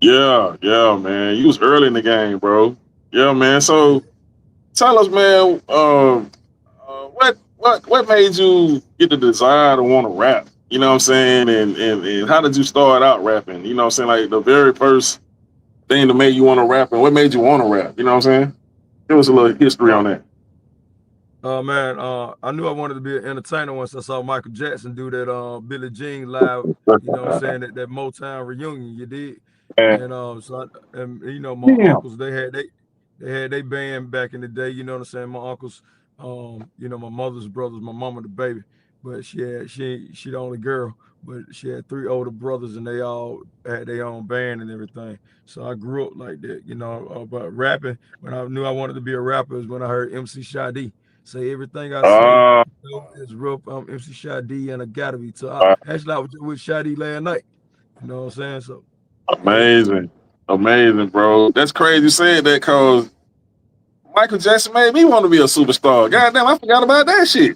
yeah, man. You was early in the game, bro. Yeah, man. Yeah. So tell us, man. What made you get the desire to want to rap? You know what I'm saying? And how did you start out rapping? You know what I'm saying? Like the very first thing that made you want to rap, and what made you want to rap? You know what I'm saying? Give us a little history on that. Man, I knew I wanted to be an entertainer once I saw Michael Jackson do that Billie Jean live, you know what I'm saying, that Motown reunion you did. And you know, my Yeah. uncles, they had their band back in the day, you know what I'm saying? My uncles, you know, my mother's brothers, my mama the baby, but she the only girl, but she had 3 older brothers and they all had their own band and everything. So I grew up like that, you know, but rapping, when I knew I wanted to be a rapper is when I heard MC Sade say everything I say, Uh, you know, is real MC Sade and I gotta be. So uh, actually I was with Sade last night. You know what I'm saying? So yeah. amazing, bro. That's crazy you said that because Michael Jackson made me want to be a superstar. God damn, I forgot about that shit.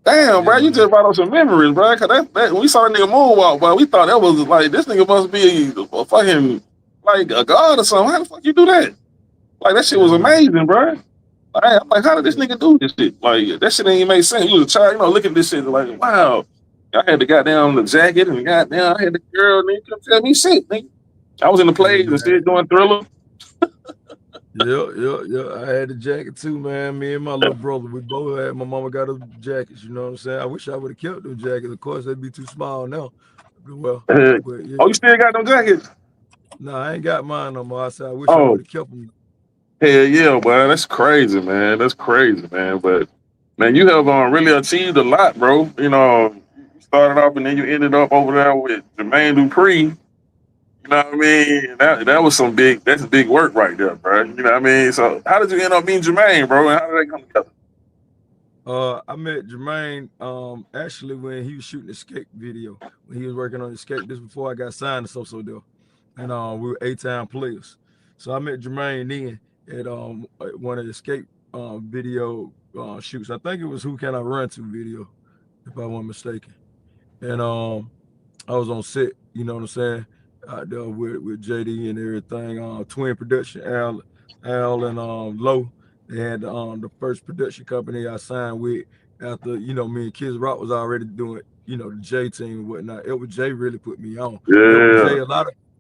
Damn, bro, Yeah, you man. just brought up some memories, bro. Cause that when we saw that nigga moonwalk, bro, we thought that was like this nigga must be a fucking like a god or something. How the fuck you do that? Like that shit was Yeah, man. amazing, bro. I'm like, how did this Yeah. nigga do this shit? Like that shit ain't even make sense. You was a child, you know, looking at this shit like, wow. I had the goddamn the jacket and the goddamn I had the girl, and you couldn't tell me shit, nigga. I was in the Yeah, plays and man. shit doing Thriller. Yeah. I had the jacket too, man. Me and my little brother, we both had. My mama got us jackets. You know what I'm saying? I wish I would have kept them jackets. Of course, they'd be too small now. Well, but yeah. Oh, you still got them jackets? No, I ain't got mine no more. I said I wish I Oh, would have kept them. hell yeah, boy. That's crazy, man. That's crazy, man. But man, you have really achieved a lot, bro. You know, you started off and then you ended up over there with Jermaine Dupri. You know what I mean? That was that's big work right there, bro. You know what I mean? So how did you end up meeting Jermaine, bro? And how did that come together? I met Jermaine actually when he was shooting the skate video, when he was working on the skate. This before I got signed to So Deal. And we were 8-time players. So I met Jermaine then at one of the skate video shoots. I think it was Who Can I Run To video, if I wasn't mistaken. And I was on set, you know what I'm saying, out there with JD and everything. Twin Production, Al and Low. They had the first production company I signed with after, you know, me and Kids Rock was already doing, you know, the J team and whatnot. It was J really put me on. It was Yeah, J, a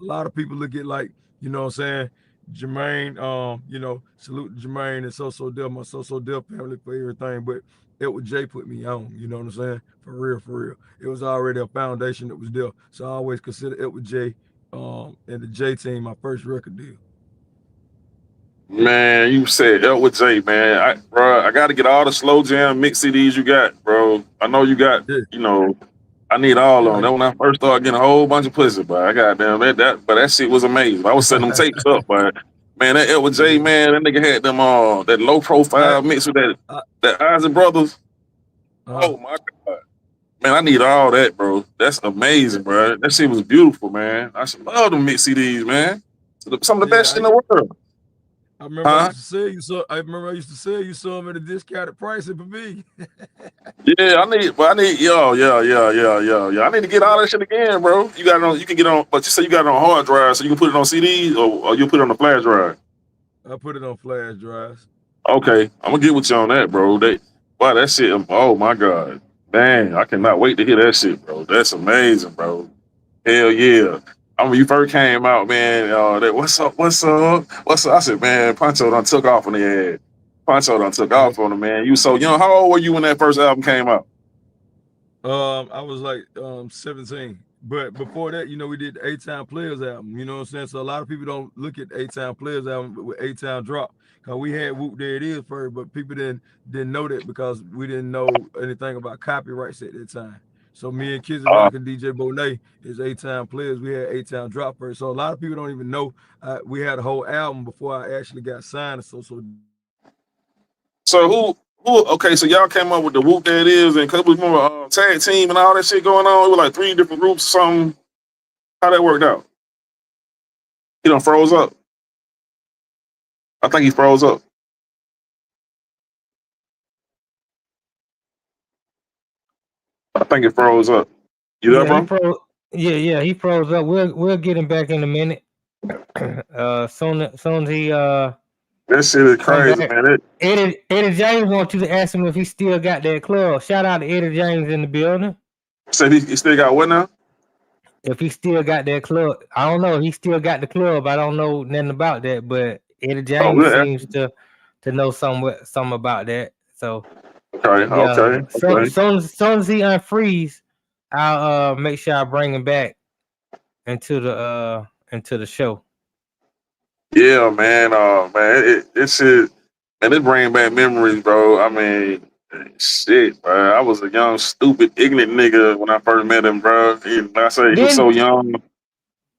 lot of people look at like, you know what I'm saying, Jermaine, you know, salute to Jermaine and So Deal, my So Deal family for everything, but it was Jay put me on, you know what I'm saying? For real. It was already a foundation that was there. So I always consider it with Jay and the J team my first record deal. man. You said Elwood J, man. I got to get all the slow jam mix CDs you got, bro. I know you got, Yeah. you know. I need all of them. Yeah. That when I first started getting a whole bunch of pussy, but I got damn but that shit was amazing. I was setting them tapes up, but man, that Edward J, man, that nigga had them that low profile mix with that Isaac Brothers. Oh my god, man, I need all that, bro. That's amazing, bro. That shit was beautiful, man. I should love them mix CDs, man. Some of the best in the world. I remember I used to sell you so. I remember I used to sell you some at a discounted price at Pavilion. Yeah, I need, yeah. I need to get all that shit again, bro. You got it on, you can get on, but you say you got it on hard drive, so you can put it on CDs or you put it on the flash drive. I put it on flash drives. Okay, I'm gonna get with you on that, bro. Wow, that shit. Oh my god, Man, I cannot wait to hear that shit, bro. That's amazing, bro. Hell yeah. I mean, you first came out, man. That what's up, what's up, what's up? I said, man, Poncho done took off on the head. Poncho done took off on him, man. You so young. How old were you when that first album came out? I was like 17. But before that, we did the A-Town Players album. You know what I'm saying? So a lot of people don't look at the A-Town Players album with A-Town Drop. Cause we had Whoop There It Is first, but people didn't know that because we didn't know anything about copyrights at that time. So me and Kizzy Rock and DJ Bonet is A-Town Players. We had A-Town Drop first. So a lot of people don't even know we had a whole album before I actually got signed. So who? Okay, so y'all came up with the Whoop That Is, and cause it was more tag team and all that shit going on. It was like 3 different groups or something. How that worked out? He done froze up. I think he froze up. I think it froze up. You there, bro? He froze up. We'll get him back in a minute. Soon as he that shit is crazy, man. Eddie James wants you to ask him if he still got that club. Shout out to Eddie James in the building. Said he still got what now? If he still got that club, I don't know. He still got the club. I don't know nothing about that, but Eddie James seems to know something about that. So okay. Soon as he unfreeze, I'll make sure I bring him back into the show. Yeah, man. It shit, man. It bring back memories, bro. I mean, shit, bro. I was a young, stupid, ignorant nigga when I first met him, bro. He was so young.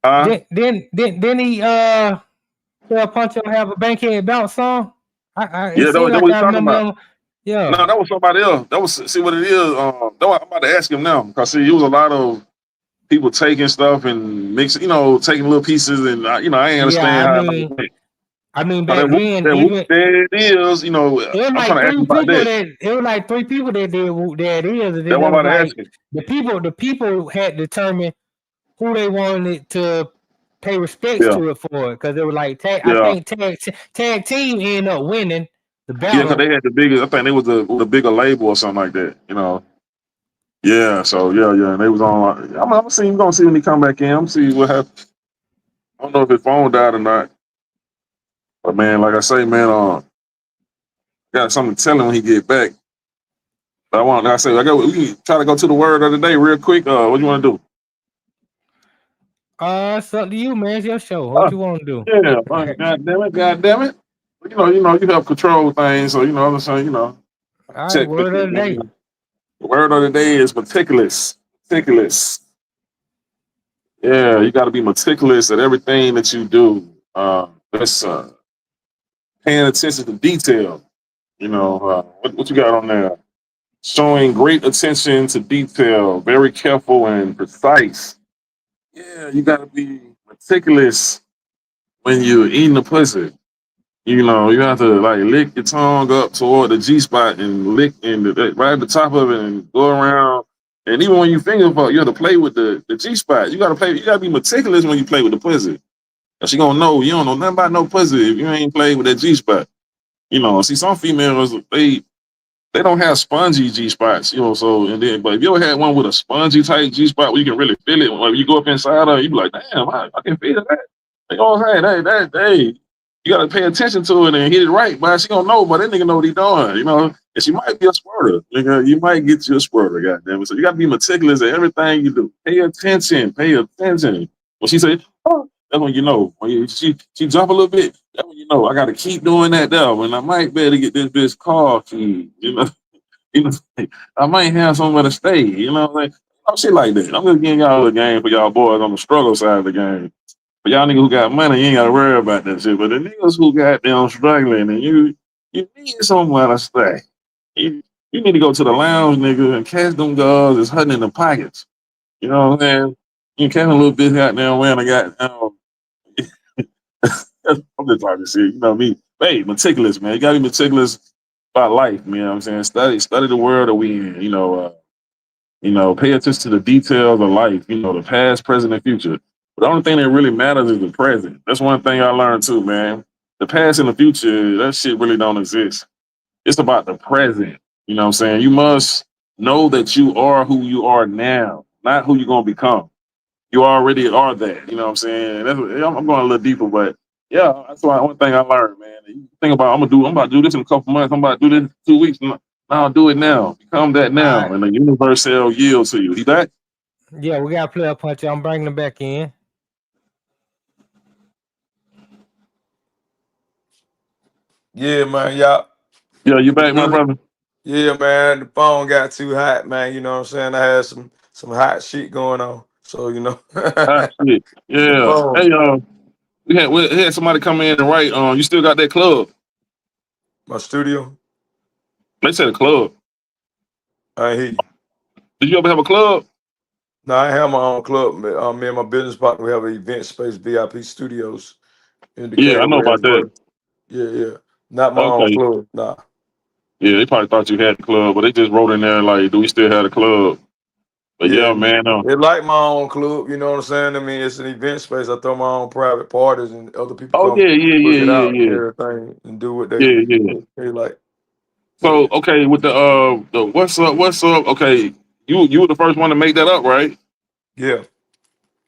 Huh? Then he tell Poncho have a Bankhead Bounce song. That was what we talking about. Yeah. No, that was somebody else. That was see what it is. I'm about to ask him now because see, it was a lot of people taking stuff and mixing, taking little pieces, and I ain't understand I mean, back then, there it is. I'm trying to ask him about that. It was like 3 people that did Whoop That Is. That's what I'm about to ask him. The people had determined who they wanted to pay respects to it for, because it was like I think tag team ended up winning the battle. Yeah, because they had the biggest. I think they was the bigger label or something like that. Yeah. So and they was on. I'm gonna see when he come back in. I'm see what happens. I don't know if his phone died or not. But man, like I say, man, got something to tell him when he get back. But we can try to go to the word of the day real quick. What you want to do? It's up to you, man. It's your show. What you want to do? Yeah, God damn it. You help control things, so I'm saying, All right, word of the day. The word of the day is meticulous. Meticulous. Yeah, you got to be meticulous at everything that you do. That's paying attention to detail. What you got on there? Showing great attention to detail, very careful and precise. Yeah, you got to be meticulous when you're eating the pussy. You have to like lick your tongue up toward the G spot and lick right at the top of it and go around. And even when you finger fuck, you have to play with the G spot. You gotta be meticulous when you play with the pussy. Cause she gonna know you don't know nothing about no pussy if you ain't played with that G spot. See some females they don't have spongy G spots, but if you ever had one with a spongy type G spot where you can really feel it, when you go up inside her, you be like, damn, I can feel that. You know what I'm saying? Hey, you gotta pay attention to it and hit it right, but she gonna know, but that nigga know what he doing, and she might be a squirter, nigga. You might get you a squirter, goddamn it. So you gotta be meticulous at everything you do. Pay attention. When she say, oh, that's when you know. When she jump a little bit, that's when you know. I gotta keep doing that though, and I might better get this bitch car key, I might have somewhere to stay, shit like that. I'm just giving y'all a game for y'all boys on the struggle side of the game. For y'all niggas who got money, you ain't gotta worry about that shit. But the niggas who got them struggling and you need somewhere to stay. You need to go to the lounge, nigga, and catch them girls that's hurting in the pockets. You know what I'm saying? You catch a little bit out there wearing a goddamn. I'm just talking shit. Me. Hey, meticulous, man. You gotta be meticulous about life, man. You know what I'm saying? Study the world that we in, pay attention to the details of life, the past, present, and future. But the only thing that really matters is the present. That's one thing I learned too, man. The past and the future, that shit really don't exist. It's about the present. You know what I'm saying? You must know that you are who you are now, not who you're gonna become. You already are that. You know what I'm saying? I'm going a little deeper, but yeah, that's one thing I learned, man. You think about I'm about to do this in a couple months. I'm about to do this in 2 weeks. Now I'll do it now. Become that All now, right. and the universe will yield to you. See that? Yeah, we got Playa Poncho. I'm bringing him back in. Yeah, man, y'all. Yeah, you back, my Good. brother? Yeah, man. The phone got too hot, man. You know what I'm saying? I had some hot shit going on. So, you know. Ah, shit. The Yeah. phone. Hey, we had somebody come in and write. You still got that club? My studio. They said a club. I ain't hear you. Did you ever have a club? No, I have my own club. Me and my business partner, we have an event space, VIP Studios in Yeah, I Decatur, know about that. Williamsburg. Yeah, yeah. Not my own Okay. club. Nah. Yeah, they probably thought you had the club, but they just wrote in there like, "Do we still have the club?" But Yeah, yeah, man. it like my own club, you know what I'm saying? I mean, it's an event space. I throw my own private parties and other people Oh come yeah, yeah, book yeah, it yeah, out and yeah, everything and do what yeah, yeah. they like. So Yeah. okay, with the what's up? Okay, you were the first one to make that up, right? Yeah.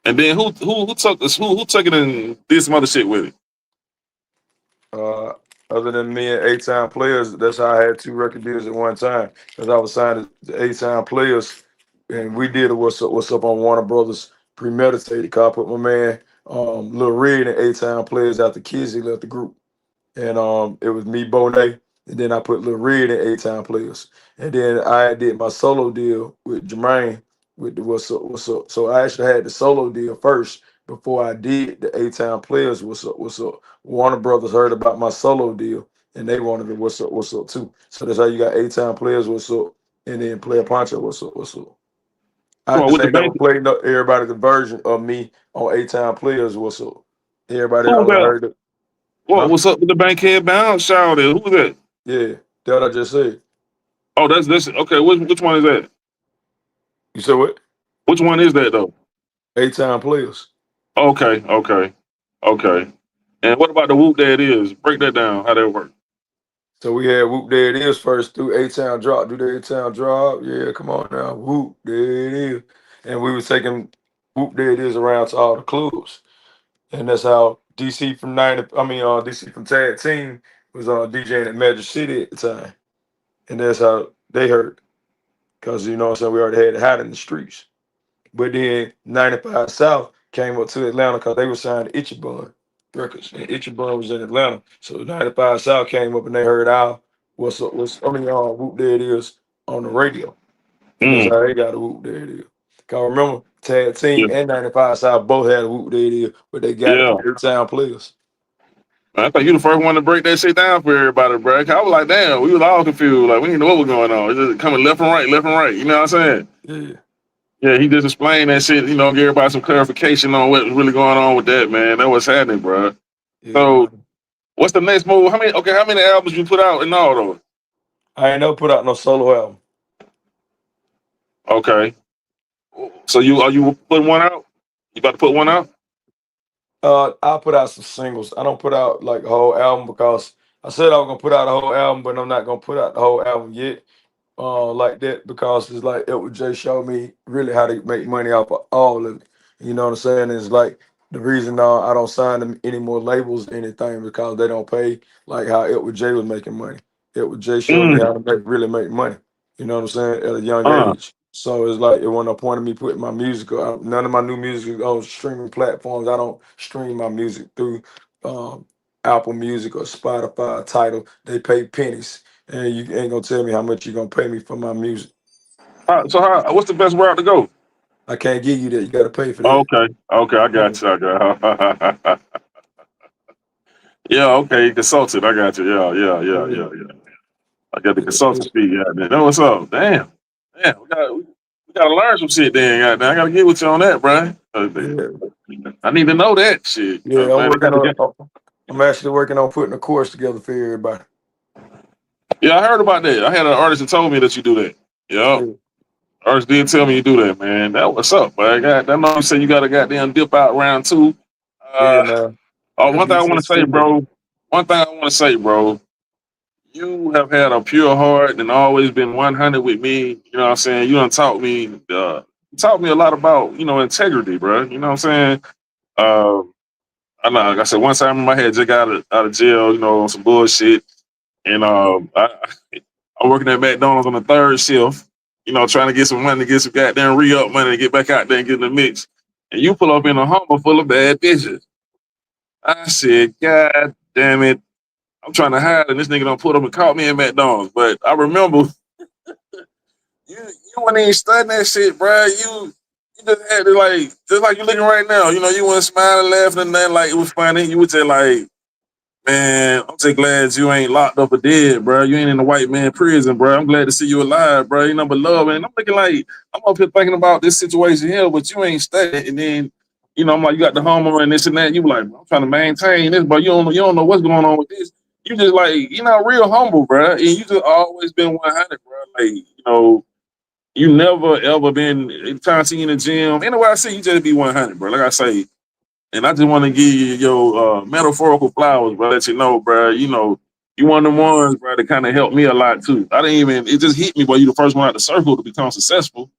And then who took this? Who took it and did some other shit with it? Uh, other than me and eight-time players, that's how I had two record deals at one time. Because I was signed to eight-time players, and we did a what's up on Warner Brothers premeditated. Cause I put my man Lil Red and eight-time players after Kizzy left the group. And it was me, Bonet, and then I put Lil Red in eight-time players. And then I did my solo deal with Jermaine with the what's up. So I actually had the solo deal first before I did the eight-time players what's up. Warner Brothers heard about my solo deal and they wanted the what's up too. So that's how you got eight-time players what's up, and then Player Poncho what's up. I Come on, just with the ain't never bank. played everybody the version of me on eight-time players what's up. Everybody Who was only that? heard it, What? huh? What's up with the Bankhead Bounce? Shout Who was that? Yeah, that what I just said. Oh, that's okay. Which one is that? You said what? Which one is that though? Eight-time players. Okay, okay, okay. And what about the whoop that is? Break that down. How that work? So we had Whoop There It Is first through eight-town drop. Do the eight-town drop. Yeah, come on now. Whoop There It Is. And we was taking Whoop There It Is around to all the clubs. And that's how DC from DC from Tag Team was DJing at Magic City at the time. And that's how they heard. Because you know what I'm saying, we already had it hot in the streets. But then 95 South came up to Atlanta because they were signed to Ichiban Records. And Ichiban was in Atlanta. So 95 South came up and they heard our Whoop There It Is on the radio. And that's Mm, how they got a Whoop There It Is. Cause remember, Tag yeah, Team and 95 South both had a Whoop There It Is, but they got it yeah. from their town players. I thought you the first one to break that shit down for everybody, bro. I was like, damn, we was all confused. Like, we didn't know what was going on. It's just coming left and right, left and right. You know what I'm saying? Yeah, Yeah, he just explained that shit, give everybody some clarification on what's really going on with that, man. That what's happening, bro. yeah, So, man. what's the next move? How many albums you put out and all those? I ain't never put out no solo album. Okay. So are you putting one out? You about to put one out? I put out some singles. I don't put out like a whole album because I said I was gonna put out a whole album, but I'm not gonna put out the whole album yet. Like that because it's like Edward J showed me really how to make money off of all of it. You know what I'm saying? It's like the reason I don't sign them any more labels or anything because they don't pay like how Edward J was making money. Edward J showed me Mm, how to really make money. You know what I'm saying? At a young uh, age. So it's like it wasn't no point of me putting my music out. None of my new music is on streaming platforms. I don't stream my music through um, Apple Music or Spotify title. They pay pennies. And you ain't gonna tell me how much you're gonna pay me for my music. what's the best route to go? I can't give you that. You gotta pay for that. Okay, okay, I Yeah, got you. I got Yeah, okay, consultant. I got you. Yeah, yeah, yeah, yeah, yeah, yeah. I got the yeah, consultant fee. Yeah, man. Know what's up? Damn, damn. We gotta learn some shit. Then, goddamn. I gotta get with you on that, bro. yeah. I need to know that shit. Yeah, I'm Man, I working gotta on. get. I'm actually working on putting a course together for everybody. Yeah, I heard about that. I had an artist that told me that you do that. Yeah, Yeah, artist did tell me you do that, man. That what's up, man. I know you said you got to goddamn dip out round two. yeah, Uh, man. oh, It'll one thing be I want to say, 16. bro. One thing I want to say, bro. you have had a pure heart and always been 100 with me. You know what I'm saying? You done taught me a lot about, integrity, bro. You know what I'm saying? Uh, like I said, one time I remember I had just got out of jail, on some bullshit. And I'm working at McDonald's on the third shift, trying to get some money, to get some goddamn re-up money to get back out there and get in the mix. And you pull up in a Hummer full of bad bitches. I said, God damn it. I'm trying to hide, and this nigga don't put up and caught me in McDonald's. But I remember you weren't even studying that shit, bro. You just had to just like you looking right now. You weren't smiling, laughing, and nothing like it was funny. You were just like, man, I'm just glad you ain't locked up or dead, bro. You ain't in the white man prison, bro. I'm glad to see you alive, bro. You know, but love, and I'm looking like I'm up here thinking about this situation here, but you ain't studying, and then. I'm like, you got the homeowner and this and that. You like, I'm trying to maintain this, but you don't know what's going on with this. You just like, real humble, bro. And you just always been 100, bro. Like, you never ever been trying to see you in the gym. Anyway, I see you just be 100, bro. Like I say, and I just want to give you your metaphorical flowers, bro. Let you know, bro. You one of the ones, bro, that kind of helped me a lot too. It just hit me, but you the first one out the circle to become successful.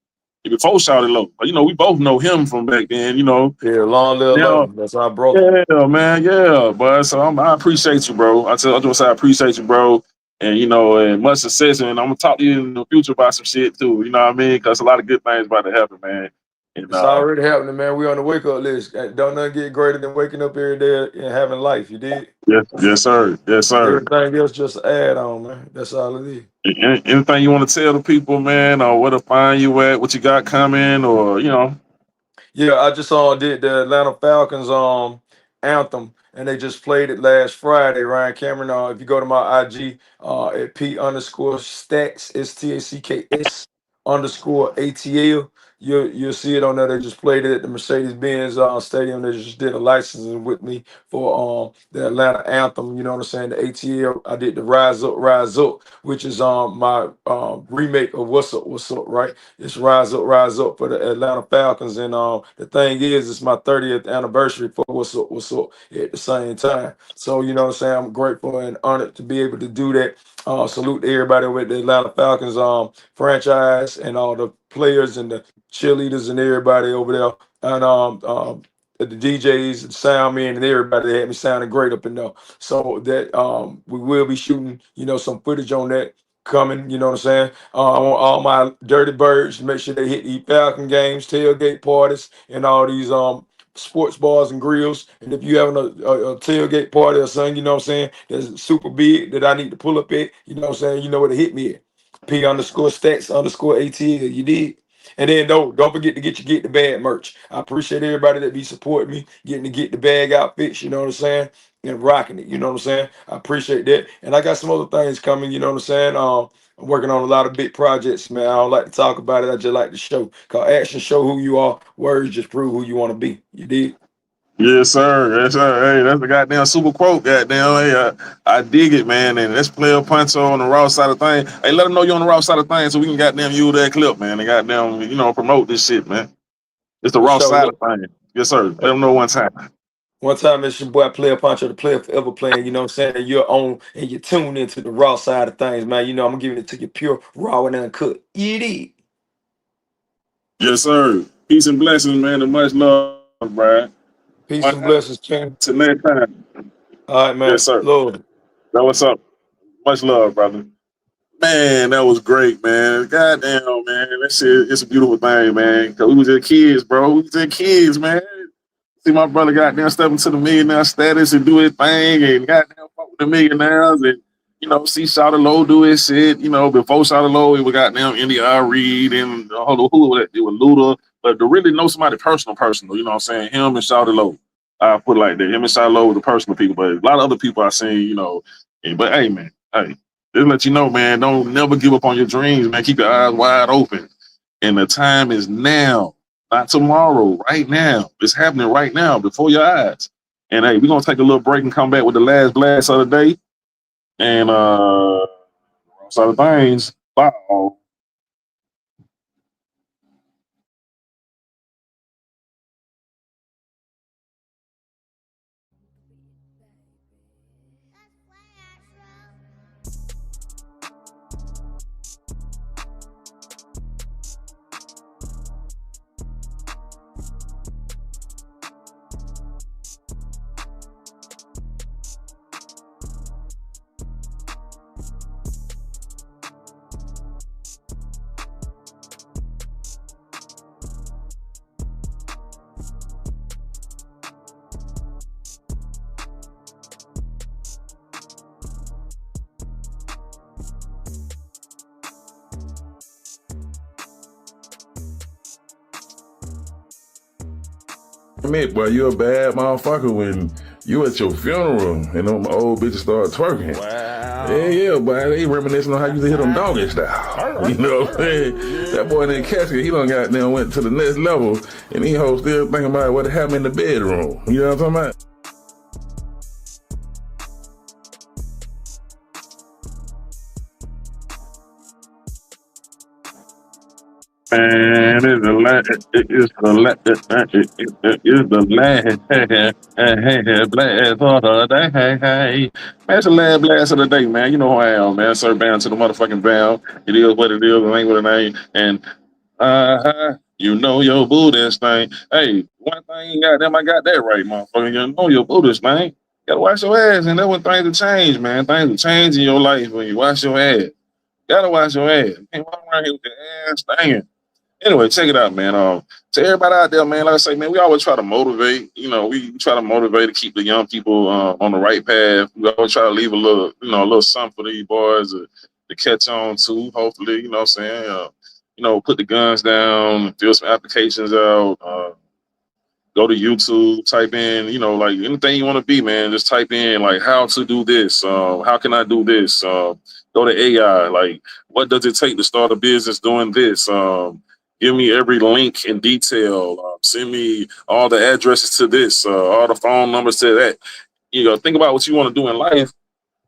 Before Shawty Low, but we both know him from back then. Yeah, long live Now, love. That's our brother. yeah, man, yeah, but so I appreciate you, bro. I just want to say I appreciate you, bro, and and much success. And I'm gonna talk to you in the future about some shit too. You know what I mean? Because a lot of good things about to happen, man. And It's already happening, man. We on the wake up list. Don't nothing get greater than waking up every day and having life. You did. yes, sir, yes, sir. Everything else just an add on, man. That's all it is. Anything you want to tell the people, man, or where to find you at, what you got coming, or Yeah, I just did the Atlanta Falcons anthem, and they just played it last Friday. Ryan Cameron. If you go to my IG at P_Stacks STACKS_ATL, you'll see it on there. They just played it at the Mercedes-Benz Stadium. They just did a licensing with me for the Atlanta anthem. You know what I'm saying? The ATL. I did the Rise Up, which is my remake of What's Up, right? It's Rise Up for the Atlanta Falcons. And the thing is, it's my 30th anniversary for What's Up at the same time. So, you know what I'm saying? I'm grateful and honored to be able to do that. Salute to everybody with the Atlanta Falcons franchise and all the players and the cheerleaders and everybody over there. And the DJs, the sound men, and everybody that had me sounding great up in there. So that we will be shooting, some footage on that coming, you know what I'm saying? I want all my dirty birds to make sure they hit the Falcon games, tailgate parties, and all these sports bars and grills. And if you having a tailgate party or something, you know what I'm saying, that's super big that I need to pull up at, you know what I'm saying, you know where to hit me at. P_Stacks_ATL, you did. And then don't forget to get the bag merch. I appreciate everybody that be supporting me, getting to get the bag outfits, you know what I'm saying, and rocking it, you know what I'm saying. I appreciate that. And I got some other things coming, you know what I'm saying. I'm working on a lot of big projects, man. I don't like to talk about it. I just like to show. Cause action show who you are. Words just prove who you want to be. You did. yes, sir. Yes, sir. Hey, that's the goddamn super quote. Goddamn, hey, I dig it, man. And let's play a Poncho on the Raw Side of Thangzz. Hey, let them know you're on the Raw Side of Thangzz so we can goddamn use that clip, man. And goddamn, promote this shit, man. It's the For Raw sure. Side Look, of Thangzz. Yes, sir. Let them know one time. one time it's your boy Player Poncho, the player forever playing, you know what I'm saying? And you're on and you tune into the raw side of things, man. You know, I'm gonna give it to you pure, raw, and uncut. You did. Yes, sir. Peace and blessings, man. And much love, bro. Peace and blessings, King. Till next time. All right, Yes, man. sir. Lord. Now, what's up? Much love, brother. Man, that was great, man. Goddamn, man. That shit, it's a beautiful thing, man. Cause we was just kids, bro. We was just kids, man. See my brother goddamn step into the millionaire status and do his thing and goddamn fuck with the millionaires and see Shawty Low do his shit. Before Shawty Low, it was goddamn India Reed and who was that? It was Luda. But to really know somebody personal, you know what I'm saying? Him and Shawty Low. I put it like that. Him and Shawty Low were the personal people, but a lot of other people I seen, but hey man, hey, just let you know, man, don't never give up on your dreams, man. Keep your eyes wide open. And the time is now. Not tomorrow, right now. It's happening right now before your eyes. And hey, we're gonna take a little break and come back with the last blast of the day. And some things. Wow. Mick, boy, you a bad motherfucker when you at your funeral and them old bitches start twerking. Wow. Yeah, boy, they reminiscing on how you used to hit them doggy style. You know what I'm saying? That boy in that casket, he done got down, went to the next level, and he still thinking about what happened in the bedroom. You know what I'm talking about? Man, it's the last blast of the day. Man, it's the last blast of the day, man. You know who I am, man. Sir bound to the motherfucking bell. It is what it is, it ain't what it ain't. And you know your Buddhist thing. Hey, one thing, goddamn, I got that right, motherfucker. You know your Buddhist thing. Gotta wash your ass, and that's when things will change, man. Things will change in your life when you wash your ass. Gotta wash your ass. You can't walk around here with your ass stinging. Anyway, check it out, man. To everybody out there, man, like I say, man, we always try to motivate. You know, we try to motivate to keep the young people on the right path. We always try to leave a little something for these boys to catch on to. Hopefully, you know what I'm saying. Put the guns down, fill some applications out. Go to YouTube, type in, like anything you want to be, man. Just type in like how to do this. How can I do this? Go to AI, like what does it take to start a business doing this? Give me every link in detail. Send me all the addresses to this, all the phone numbers to that. Think about what you want to do in life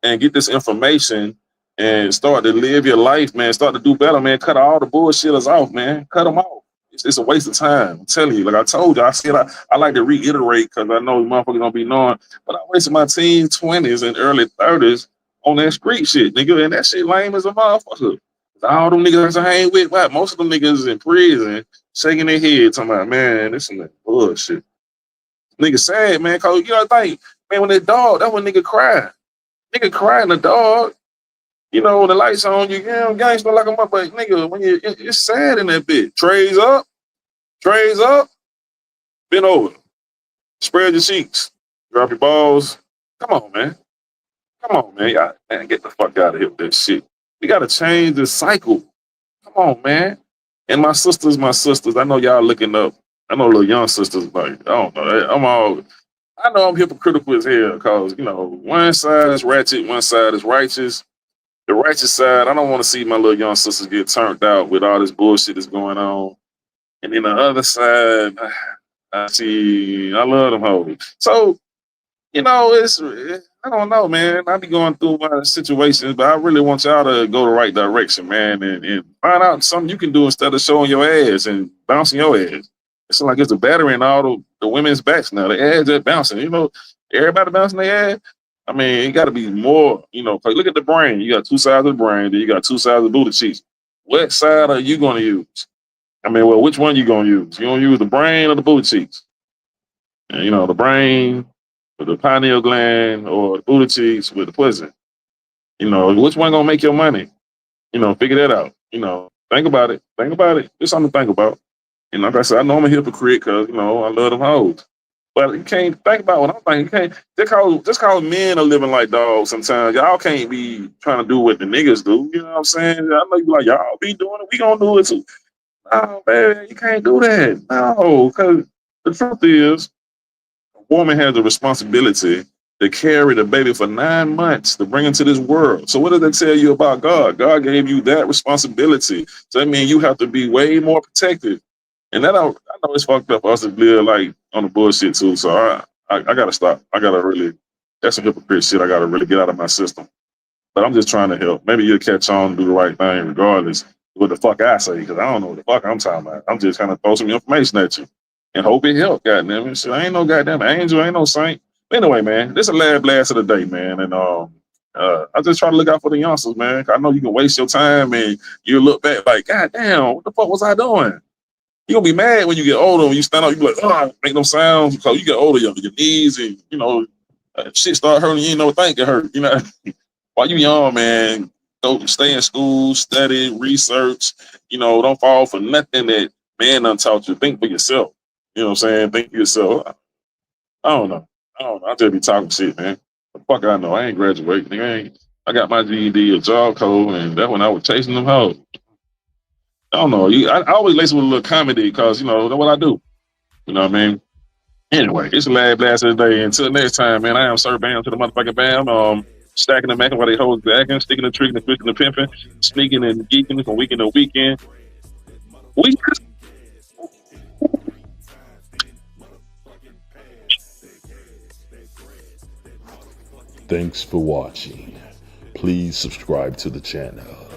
and get this information and start to live your life, man. Start to do better, man. Cut all the bullshitters off, man. Cut them off. It's a waste of time. I'm telling you. Like I told you, I like to reiterate because I know motherfuckers don't be knowing, but I wasted my teens, 20s, and early 30s on that street shit, nigga. And that shit lame as a motherfucker. All them niggas I hang with, wow, most of them niggas in prison, shaking their head, talking about, man, this is bullshit. Nigga sad, man, cause you know the thing, man, when that dog, that's when nigga cry. Nigga crying the dog. When the lights on, you gangster like a motherfucker, nigga, when it's sad in that bitch. Trays up, bend over, spread your cheeks, drop your balls. Come on, man. Y'all, man, get the fuck out of here with that shit. We gotta change the cycle. Come on, man. And my sisters. I know y'all looking up. I know little young sisters, like, I don't know. I know I'm hypocritical as hell because, one side is ratchet, one side is righteous. The righteous side, I don't want to see my little young sisters get turned out with all this bullshit that's going on. And then the other side, I love them hoes. So, I don't know, man. I be going through my situations, but I really want y'all to go the right direction, man, and find out something you can do instead of showing your ass and bouncing your ass. It's like it's a battery in all the women's backs now. The ass are bouncing. Everybody bouncing their ass. I mean, it got to be more, cause look at the brain. You got two sides of the brain, then you got two sides of the booty cheeks. What side are you going to use? I mean, well, which one you going to use? You going to use the brain or the booty cheeks? And, the brain with the pineal gland or the booty cheeks with the pussy. Which one going to make your money? Figure that out. Think about it. It's something to think about. And like I said, I know I'm a hypocrite because, I love them hoes. But you can't think about what I'm thinking. Just cause men are living like dogs sometimes. Y'all can't be trying to do what the niggas do. You know what I'm saying? I know you like, y'all be doing it. We gonna do it too. No, man, you can't do that. No, because the truth is, a woman has a responsibility to carry the baby for 9 months to bring into this world. So what does that tell you about God? God gave you that responsibility. So that means you have to be way more protective. And that I know it's fucked up for us to live like on the bullshit too. So I gotta stop. That's some hypocrite shit I gotta really get out of my system. But I'm just trying to help. Maybe you'll catch on and do the right thing regardless of what the fuck I say, because I don't know what the fuck I'm talking about. I'm just kind of throw some information at you and hope it help, goddamn it. Shit, I ain't no goddamn angel, I ain't no saint. But anyway, man, this is a last blast of the day, man. And I just try to look out for the youngsters, man. I know you can waste your time and you look back like, goddamn, what the fuck was I doing? You're gonna be mad when you get older. When you stand up, you be like, oh, make them sounds, because you get older, your knees and shit start hurting. You ain't know think it hurt. While you young, man, go stay in school, study, research. Don't fall for nothing that man done taught you. Think for yourself. You know what I'm saying? Think for yourself. I don't know. I just be talking shit, man. The fuck I know. I ain't graduating. I got my GED, a job code, and that's when I was chasing them hoes. I don't know. I always lace with a little comedy because, that's what I do. You know what I mean? Anyway, it's the last blast of the day. Until next time, man, I am Sir Bam to the motherfucking Bam. Stacking and macking while they hoes acting, sticking and tricking and twisting and pimping, sneaking and geeking from weekend to weekend. Thanks for watching. Please subscribe to the channel.